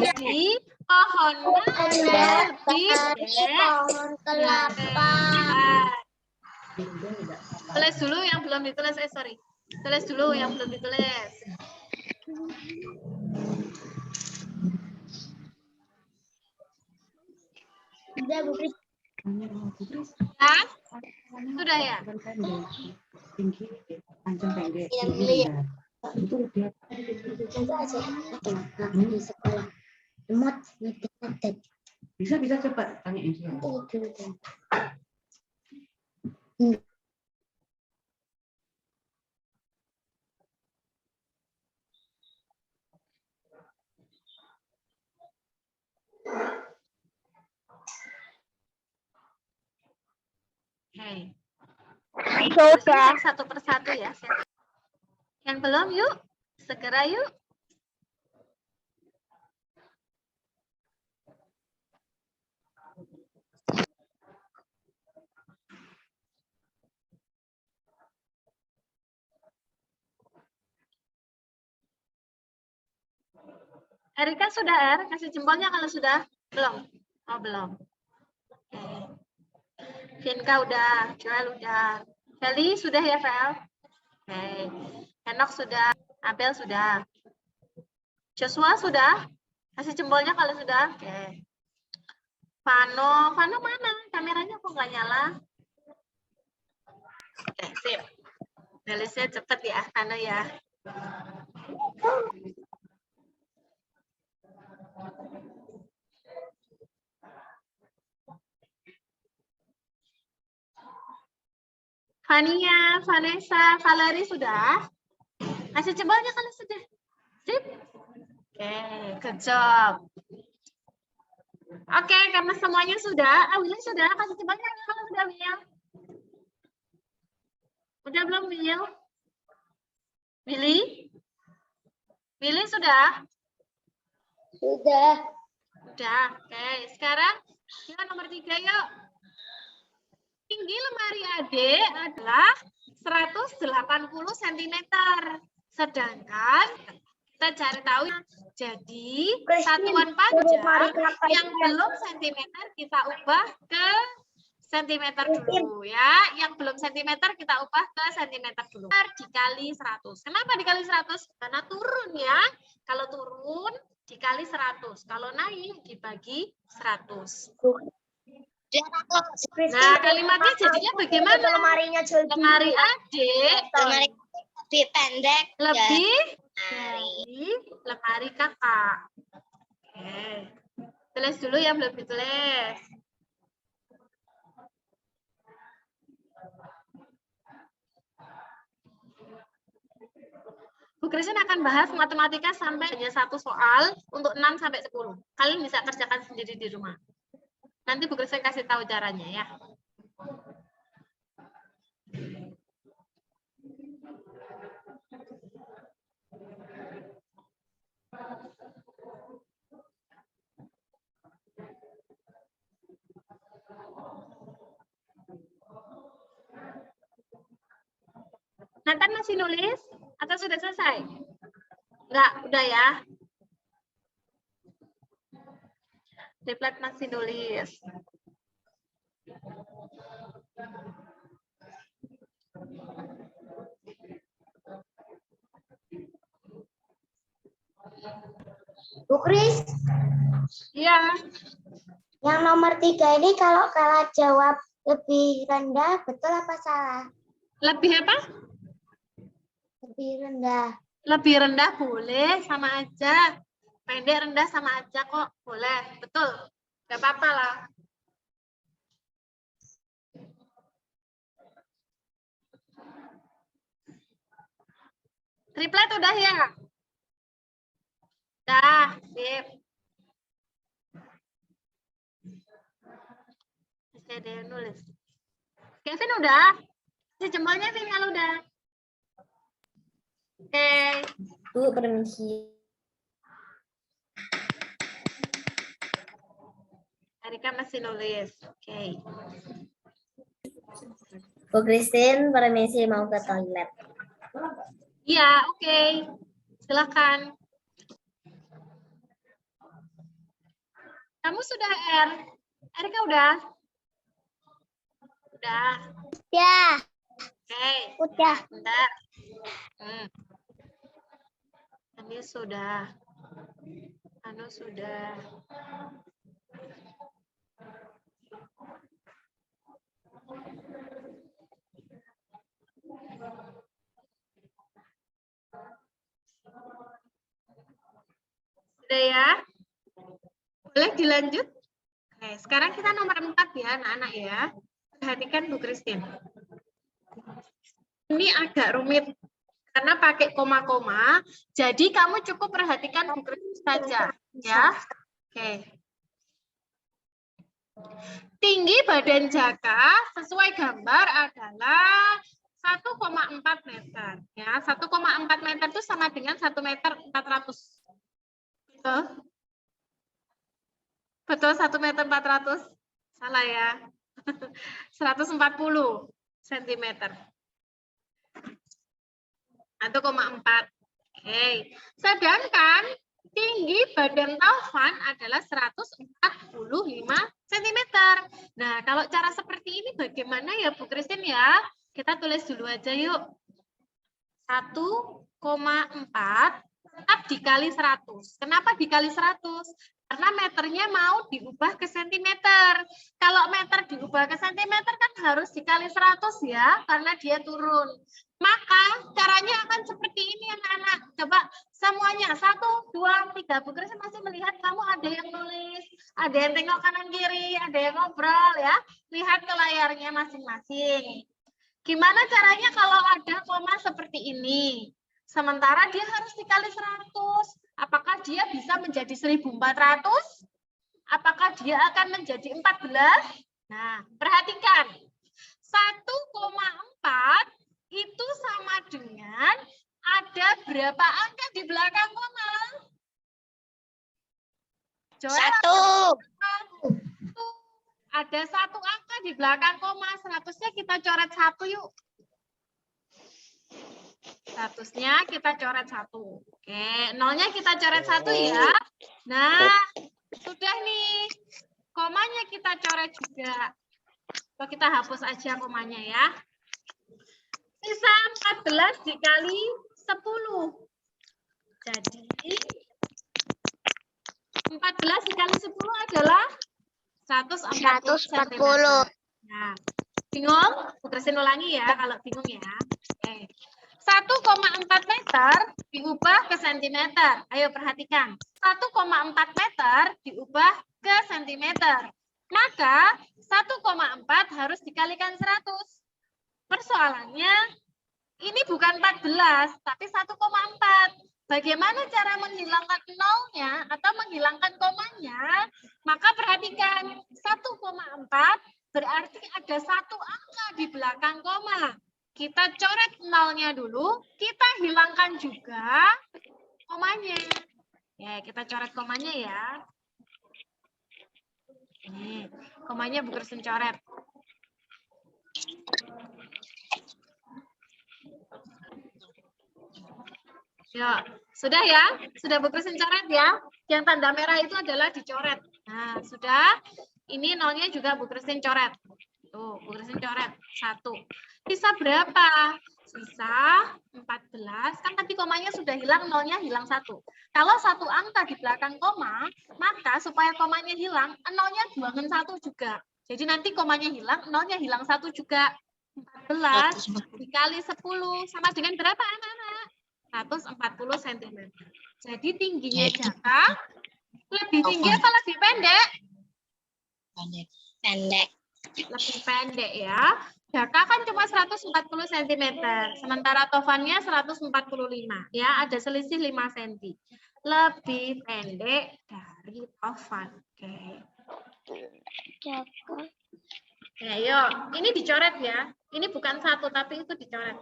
Jadi pohon mangga lebih Pohon kelapa. Tulis dulu yang belum ditulis, sorry. Tulis dulu yang belum ditulis. Sudah, Bu Kris. Hah? Sudah ya? Tinggi, panjang pendek. Yang beli ya. Itu dia. Contoh aja. Di sekolah. Emot, ngedet. Bisa cepat tanyain dia. Hey. Sudah. Satu persatu ya. Yang belum yuk, segera yuk. Erika sudah, kasih jempolnya kalau sudah. Belum? Oh, belum. Oke. Vinka udah, Joel udah. Feli sudah ya, Vel? Oke. Henok sudah, Abel sudah. Joshua sudah? Kasih jempolnya kalau sudah. Oke. Vano mana? Kameranya kok nggak nyala? Oke, sip. Nulisnya cepet ya, Vano ya. Fania, Vanessa, Valerie sudah? Kasih jempolnya kalau sudah. Sip. Oke, good job. Oke, karena semuanya sudah. Willy sudah, kasih jempolnya kalau sudah, Will. Udah belum, Will? Willy? Willy sudah? Sudah. Udah, oke. Sekarang kita nomor 3 yuk. Tinggi lemari Ade adalah 180 cm. Sedangkan kita cari tahu. Jadi satuan panjang yang belum sentimeter kita ubah ke sentimeter dulu ya. Yang belum sentimeter kita ubah ke sentimeter dulu. Dikali 100. Kenapa dikali 100? Karena turun ya. Kalau turun dikali 100. Kalau naik dibagi 100. Nah, kalimatnya jadinya bagaimana? Lemari adik Lebih pendek. lebih dari lemari kakak. Oke. Tulis dulu ya, belum ditulis. Bu Christine akan bahas matematika sampai hanya 1 soal untuk 6 sampai 10. Kalian bisa kerjakan sendiri di rumah. Nanti Bu Christine kasih tahu caranya ya. Nathan masih nulis atau sudah selesai? Enggak, udah ya. Deplet masih nulis. Bu Kris, Iya. yang nomor 3 ini kalau kalah jawab lebih rendah, betul apa salah? Lebih apa? Lebih rendah. Lebih rendah boleh, sama aja. Pendek rendah sama aja kok, boleh. Betul. Gak apa-apa lah. Triplet udah ya? Udah, sip. Masih ada yang nulis. Kevin udah? Si jempolnya Vin kalau udah. Oke. Bu, permisi. Erika masih nulis. Oke. Bu Christine, permisi mau ke toilet. Iya, oke. Silakan. Kamu sudah, Er? Erika udah? Udah. Ya, Oke. udah. Bentar. Ini sudah. Anu sudah. Sudah ya? Boleh dilanjut? Oke, sekarang kita nomor 4 ya, anak-anak ya. Perhatikan Bu Christine. Ini agak rumit karena pakai koma-koma. Jadi kamu cukup perhatikan Bu Christine saja, ya. Oke. Tinggi badan Jaka sesuai gambar adalah 1,4 meter. Ya, 1,4 meter itu sama dengan 1 meter 400. Betul? Betul 1 meter 400? Salah ya. 140 cm. 1,4. Oke. Sedangkan tinggi badan Taufan adalah 145 cm. Nah, kalau cara seperti ini bagaimana ya Bu Christine ya? Kita tulis dulu aja yuk. 1,4 tetap dikali 100. Kenapa dikali 100? Karena meternya mau diubah ke sentimeter. Kalau meter diubah ke sentimeter kan harus dikali 100 ya, karena dia turun. Maka caranya akan seperti ini anak-anak. Coba semuanya, 1, 2, 3. Bu Kris masih melihat kamu ada yang nulis, ada yang tengok kanan kiri, ada yang ngobrol ya. Lihat ke layarnya masing-masing. Gimana caranya kalau ada koma seperti ini? Sementara dia harus dikali 100. Apakah dia bisa menjadi 1.400? Apakah dia akan menjadi 14? Nah, perhatikan. 1,4 itu sama dengan ada berapa angka di belakang koma? Joel, 1. ada 1 angka di belakang koma. 100-nya kita coret 1 yuk. 100-nya kita coret 1. Oke, 0-nya kita coret 1 ya. Nah, sudah nih. Komanya kita coret juga. Coba kita hapus aja komanya ya. Sisa 14 dikali 10. Jadi 14 dikali 10 adalah 140 cm. Nah, bingung? Bu Christine ulangi ya kalau bingung ya. Oke. 1,4 meter diubah ke sentimeter. Ayo perhatikan. 1,4 meter diubah ke sentimeter. Maka 1,4 harus dikalikan 100. Persoalannya ini bukan 14, tapi 1,4. Bagaimana cara menghilangkan nolnya atau menghilangkan komanya? Maka perhatikan, 1,4 berarti ada 1 angka di belakang koma. Kita coret nolnya dulu, kita hilangkan juga komanya. Ya, kita coret komanya ya. Nih, komanya Bu Christine coret. Ya, sudah ya? Sudah Bu Christine coret ya? Yang tanda merah itu adalah dicoret. Nah, sudah. Ini nolnya juga Bu Christine coret. Tuh, Bu Christine coret. 1. Sisa berapa? Sisa 14. Kan tadi komanya sudah hilang, nolnya hilang 1. Kalau 1 angka di belakang koma, maka supaya komanya hilang, nolnya buangin 1 juga. Jadi nanti komanya hilang, nolnya hilang 1 juga. 14 dikali 10 sama dengan berapa anak-anak? 140 cm. Jadi tingginya Jaka lebih tinggi apa lebih pendek? Pendek. Lebih pendek ya. Jaka kan cuma 140 cm, sementara Tovannya 145. Ya, ada selisih 5 cm. Lebih pendek dari Tovan. Oke. Ya, yuk. Ini dicoret ya. Ini bukan 1, tapi itu dicoret.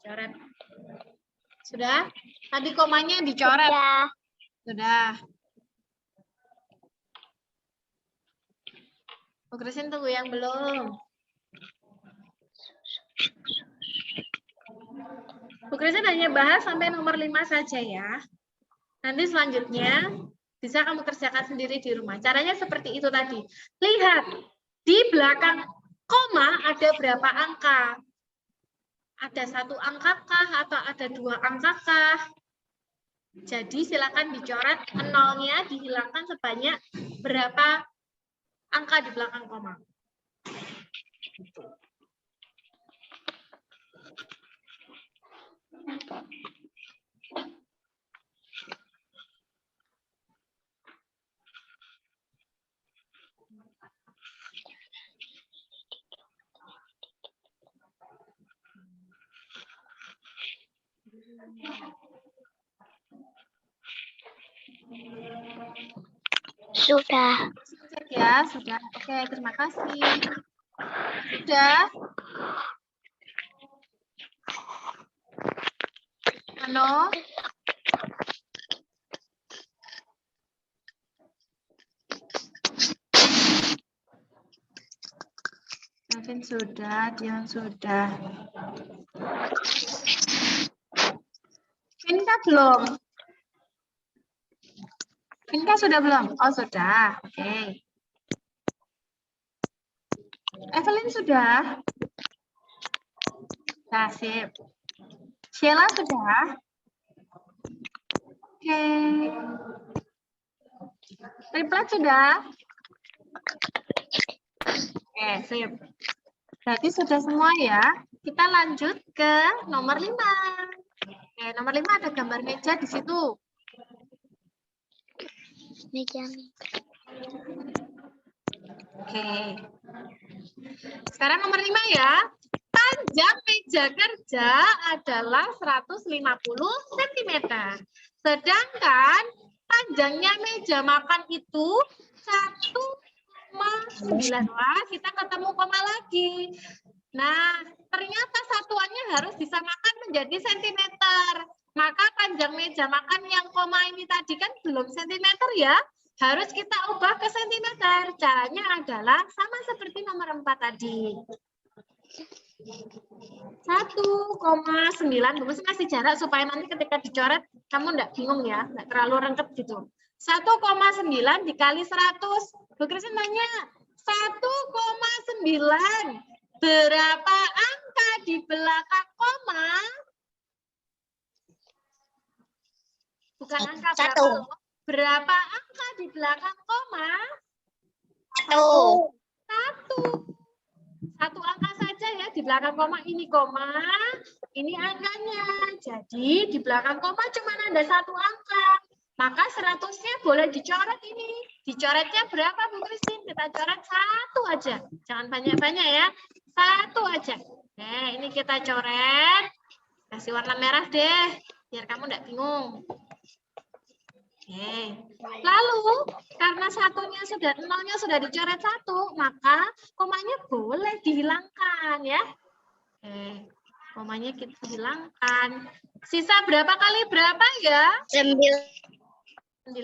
Coret. Sudah? Tadi komanya dicoret. Sudah. Bu Christine tunggu yang belum. Bu Christine hanya bahas sampai nomor 5 saja ya. Nanti selanjutnya bisa kamu kerjakan sendiri di rumah. Caranya seperti itu tadi. Lihat, di belakang koma ada berapa angka? Ada 1 angka kah atau ada 2 angka kah? Jadi silakan dicoret, nolnya dihilangkan sebanyak berapa angka di belakang koma. Sudah. Ya, sudah. Oke, terima kasih. Sudah. Halo. Kevin sudah, Dion sudah. Vinka belum? Vinka sudah belum? Oh, sudah. Oke. Evelyn sudah? Nah, sip. Sheila sudah? Oke. Triplet sudah? Oke, sip. Berarti sudah semua ya. Kita lanjut ke nomor 5. Oke, nomor 5 ada gambar meja di situ. Oke. Sekarang nomor 5 ya. Panjang meja kerja adalah 150 cm. Sedangkan panjangnya meja makan itu 1,9. Wah, kita ketemu koma lagi. Nah, ternyata satuannya harus disamakan menjadi sentimeter. Maka panjang meja makan yang koma ini tadi kan belum sentimeter ya. Harus kita ubah ke sentimeter. Caranya adalah sama seperti nomor 4 tadi. 1,9. Bagus kasih jarak supaya nanti ketika dicoret kamu enggak bingung ya, enggak terlalu rengket gitu. 1,9 dikali 100. Bu Kristen nanya, 1,9 berapa angka di belakang koma? Bukan angka berapa loh. Berapa angka di belakang koma? 1. 1. Satu angka saja ya di belakang koma, ini koma, ini angkanya. Jadi di belakang koma cuma ada 1 angka. Maka 100-nya boleh dicoret ini. Dicoretnya berapa Bu Christine? Kita coret 1 aja. Jangan banyak-banyak ya. 1 aja. Nah, ini kita coret. Kasih warna merah deh. Biar kamu enggak bingung. Oke. Lalu karena nolnya sudah dicoret 1, maka komanya boleh dihilangkan ya. Oke. Komanya kita hilangkan. Sisa berapa kali berapa ya? 19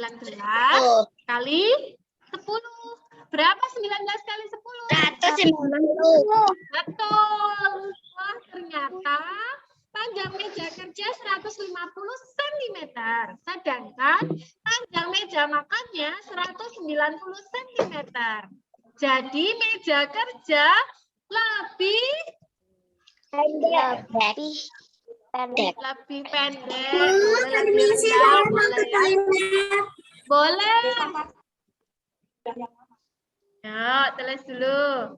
kali 10. Berapa 19 kali 10? 190. Betul. Wah, ternyata panjang meja kerja 150 cm. Sedangkan panjang meja makannya 190 cm. Jadi meja kerja lebih Pendek. lebih pendek. Boleh lebih rendah, boleh ya. Boleh. Yuk, tulis dulu.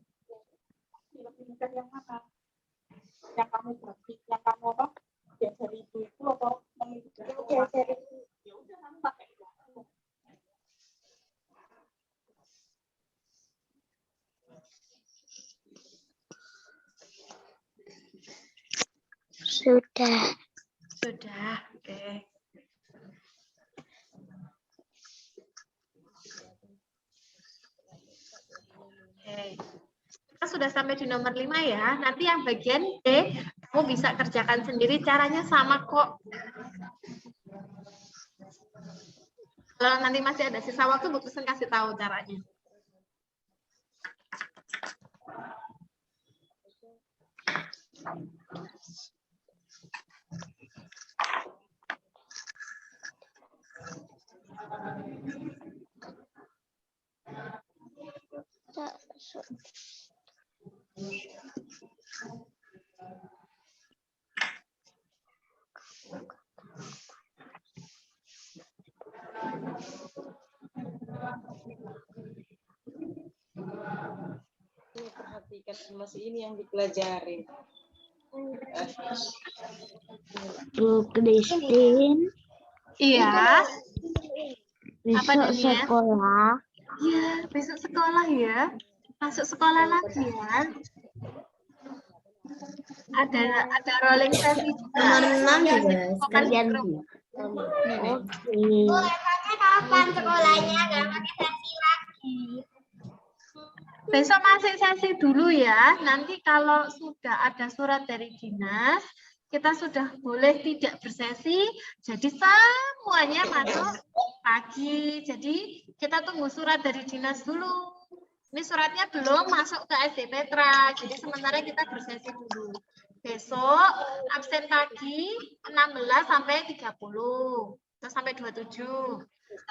Yang mana? Yang kamu praktik, yang kamu apa? Diajari itu atau diajari? Ya udah kamu pakai itu. Sudah. Sudah, oke. Oke. Kita sudah sampai di nomor 5 ya. Nanti yang bagian D, kamu bisa kerjakan sendiri. Caranya sama kok. Kalau nanti masih ada sisa waktu, Bu Kristen kasih tahu caranya. Perhatikan masih ini yang dipelajari. Bu Christine, Iya. besok sekolah. Iya, besok sekolah ya. Masuk sekolah lagi ya. Ada rolling sesi juga. Nomor 6 juga sekalian Boleh tanya kapan sekolahnya, nggak pakai sesi lagi. Besok masih sesi dulu ya. Nanti kalau sudah ada surat dari dinas, kita sudah boleh tidak bersesi. Jadi semuanya masuk pagi. Jadi kita tunggu surat dari dinas dulu. Ini suratnya belum masuk ke SD Petra, jadi sementara kita bersesi dulu. Besok absen pagi 16 sampai 30, atau sampai 27.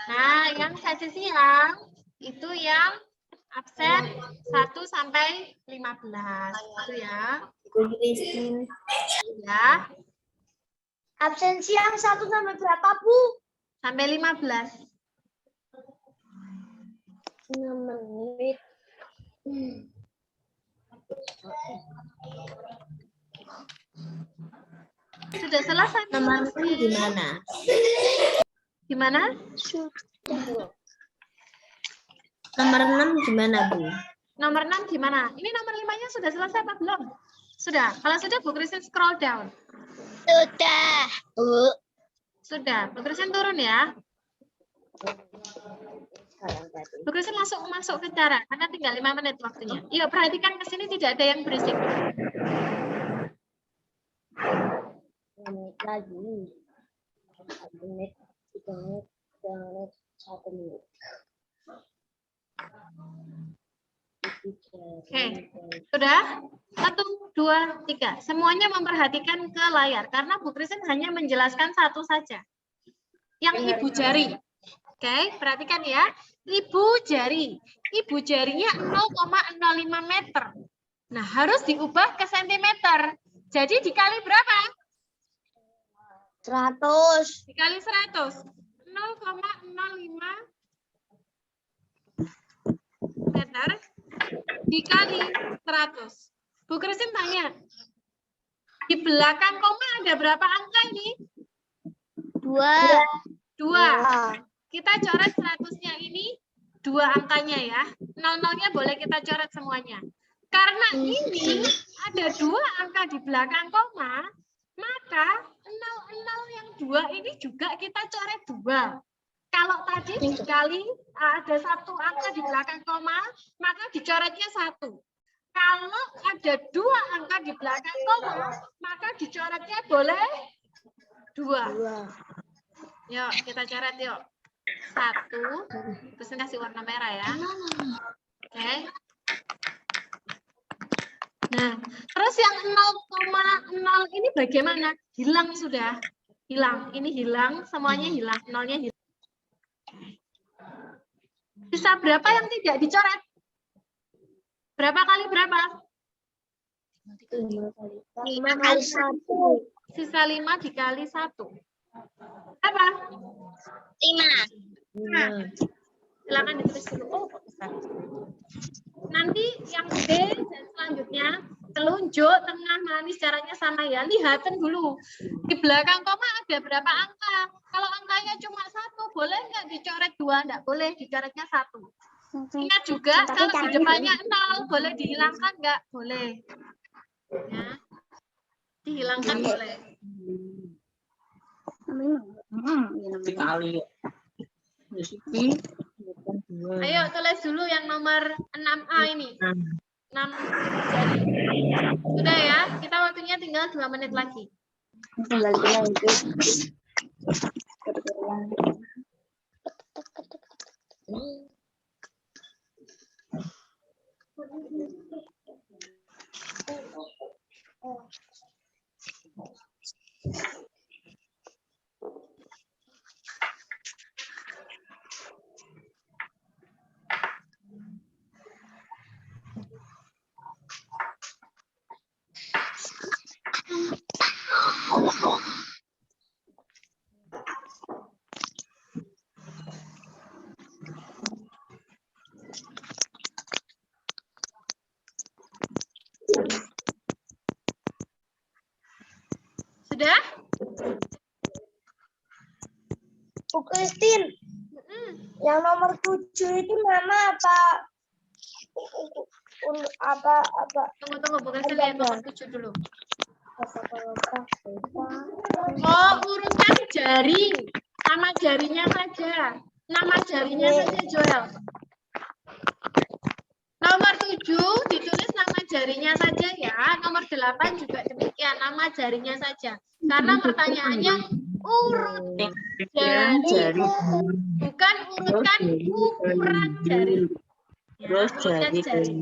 Nah, yang sesi siang itu yang absen 1 sampai 15. Itu ya. Ya. Absen siang 1 sampai berapa, Bu? Sampai 15. 6 menit. Sudah selesai. Nomor 6 gimana? Gimana? Nomor 6 gimana, Bu? Nomor 6 gimana? Ini nomor 5-nya sudah selesai apa belum? Sudah. Kalau sudah, Bu Christine scroll down. Sudah, Bu. Sudah. Bu Christine turun ya. Bu Christine masuk ke cara, karena tinggal 5 menit waktunya. Yuk, perhatikan ke sini tidak ada yang berisik. Menit lagi. 1 menit, 3 menit, 2 menit, 1 menit. Oke, sudah? 1, 2, 3. Semuanya memperhatikan ke layar, karena Bu Christine hanya menjelaskan satu saja. Yang ibu jari. Oke, perhatikan ya. Ibu jari. Ibu jarinya 0,05 meter. Nah, harus diubah ke sentimeter. Jadi dikali berapa? 100. Dikali 100. 0,05 meter dikali 100. Bu Christine tanya, di belakang koma ada berapa angka ini? 2. Kita coret 100-nya ini 2 angkanya ya. 00-nya boleh kita coret semuanya. Karena ini ada 2 angka di belakang koma, maka 00 yang 2 ini juga kita coret 2. Kalau tadi dikali ada 1 angka di belakang koma, maka dicoretnya 1. Kalau ada 2 angka di belakang koma, maka dicoretnya boleh 2. Yuk, kita coret yuk. 1. Terus kasih warna merah ya. Oke. Nah, terus yang 0,0 ini bagaimana? Hilang sudah. Hilang. Ini hilang, semuanya hilang. 0-nya hilang. Sisa berapa yang tidak dicoret? Berapa kali berapa? 5 kali 1. Sisa 5 dikali 1. Apa? 5. Nah, silakan ditulis dulu. Oh, besar. Nanti yang D dan selanjutnya telunjuk, tengah, manis, caranya sama ya. Lihatin dulu. Di belakang koma ada berapa angka? Kalau angkanya cuma 1, boleh nggak dicoret 2? Nggak boleh, dicoretnya 1. Ingat juga, kalau di depannya 0, boleh dihilangkan nggak? Boleh. Ya. Dihilangkan boleh. Dikali. Ayo tulis dulu yang nomor 6A ini. 6 jari. Sudah ya, kita waktunya tinggal 2 menit lagi. Sudah? Bu Christine, yang nomor 7 itu nama apa? Tunggu, Bu Christine lihat nomor 7 dulu. Oh, urutan jari. Nama jarinya saja. Nama jarinya saja, Joel. Nomor 7 ditulis nama jarinya saja ya. Nomor 8 juga demikian, nama jarinya saja. Karena pertanyaannya urut jari, bukan urutkan ukuran jari. Ya, Terus mulutnya jari. jari.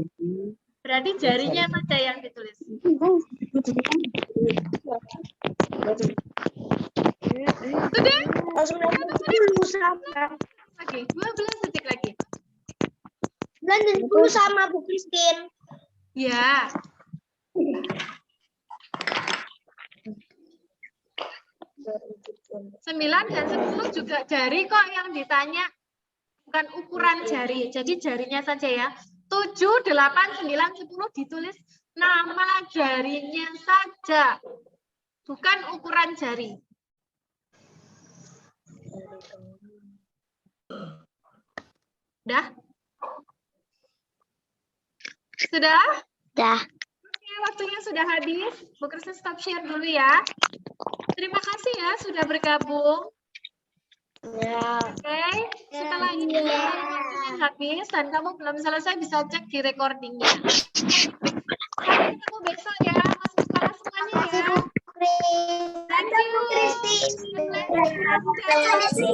Berarti jarinya saja yang ditulis. Sudah? Lagi, 12 detik lagi. 9 dan 10 sama Bu Christine. Ya. Sembilan dan 10 juga jari kok yang ditanya. Bukan ukuran jari. Jadi jarinya saja ya. 7, 8, 9, 10 ditulis nama jarinya saja. Bukan ukuran jari. Udah? Sudah? Dah. Oke, waktunya sudah habis. Bu Kristin stop share dulu ya. Terima kasih ya sudah bergabung. Ya. Oke, setelah ini waktunya habis dan kamu belum selesai bisa cek di recordingnya. Sampai ketemu besok ya, masuk sekolah semuanya ya. Thank you. Terima kasih.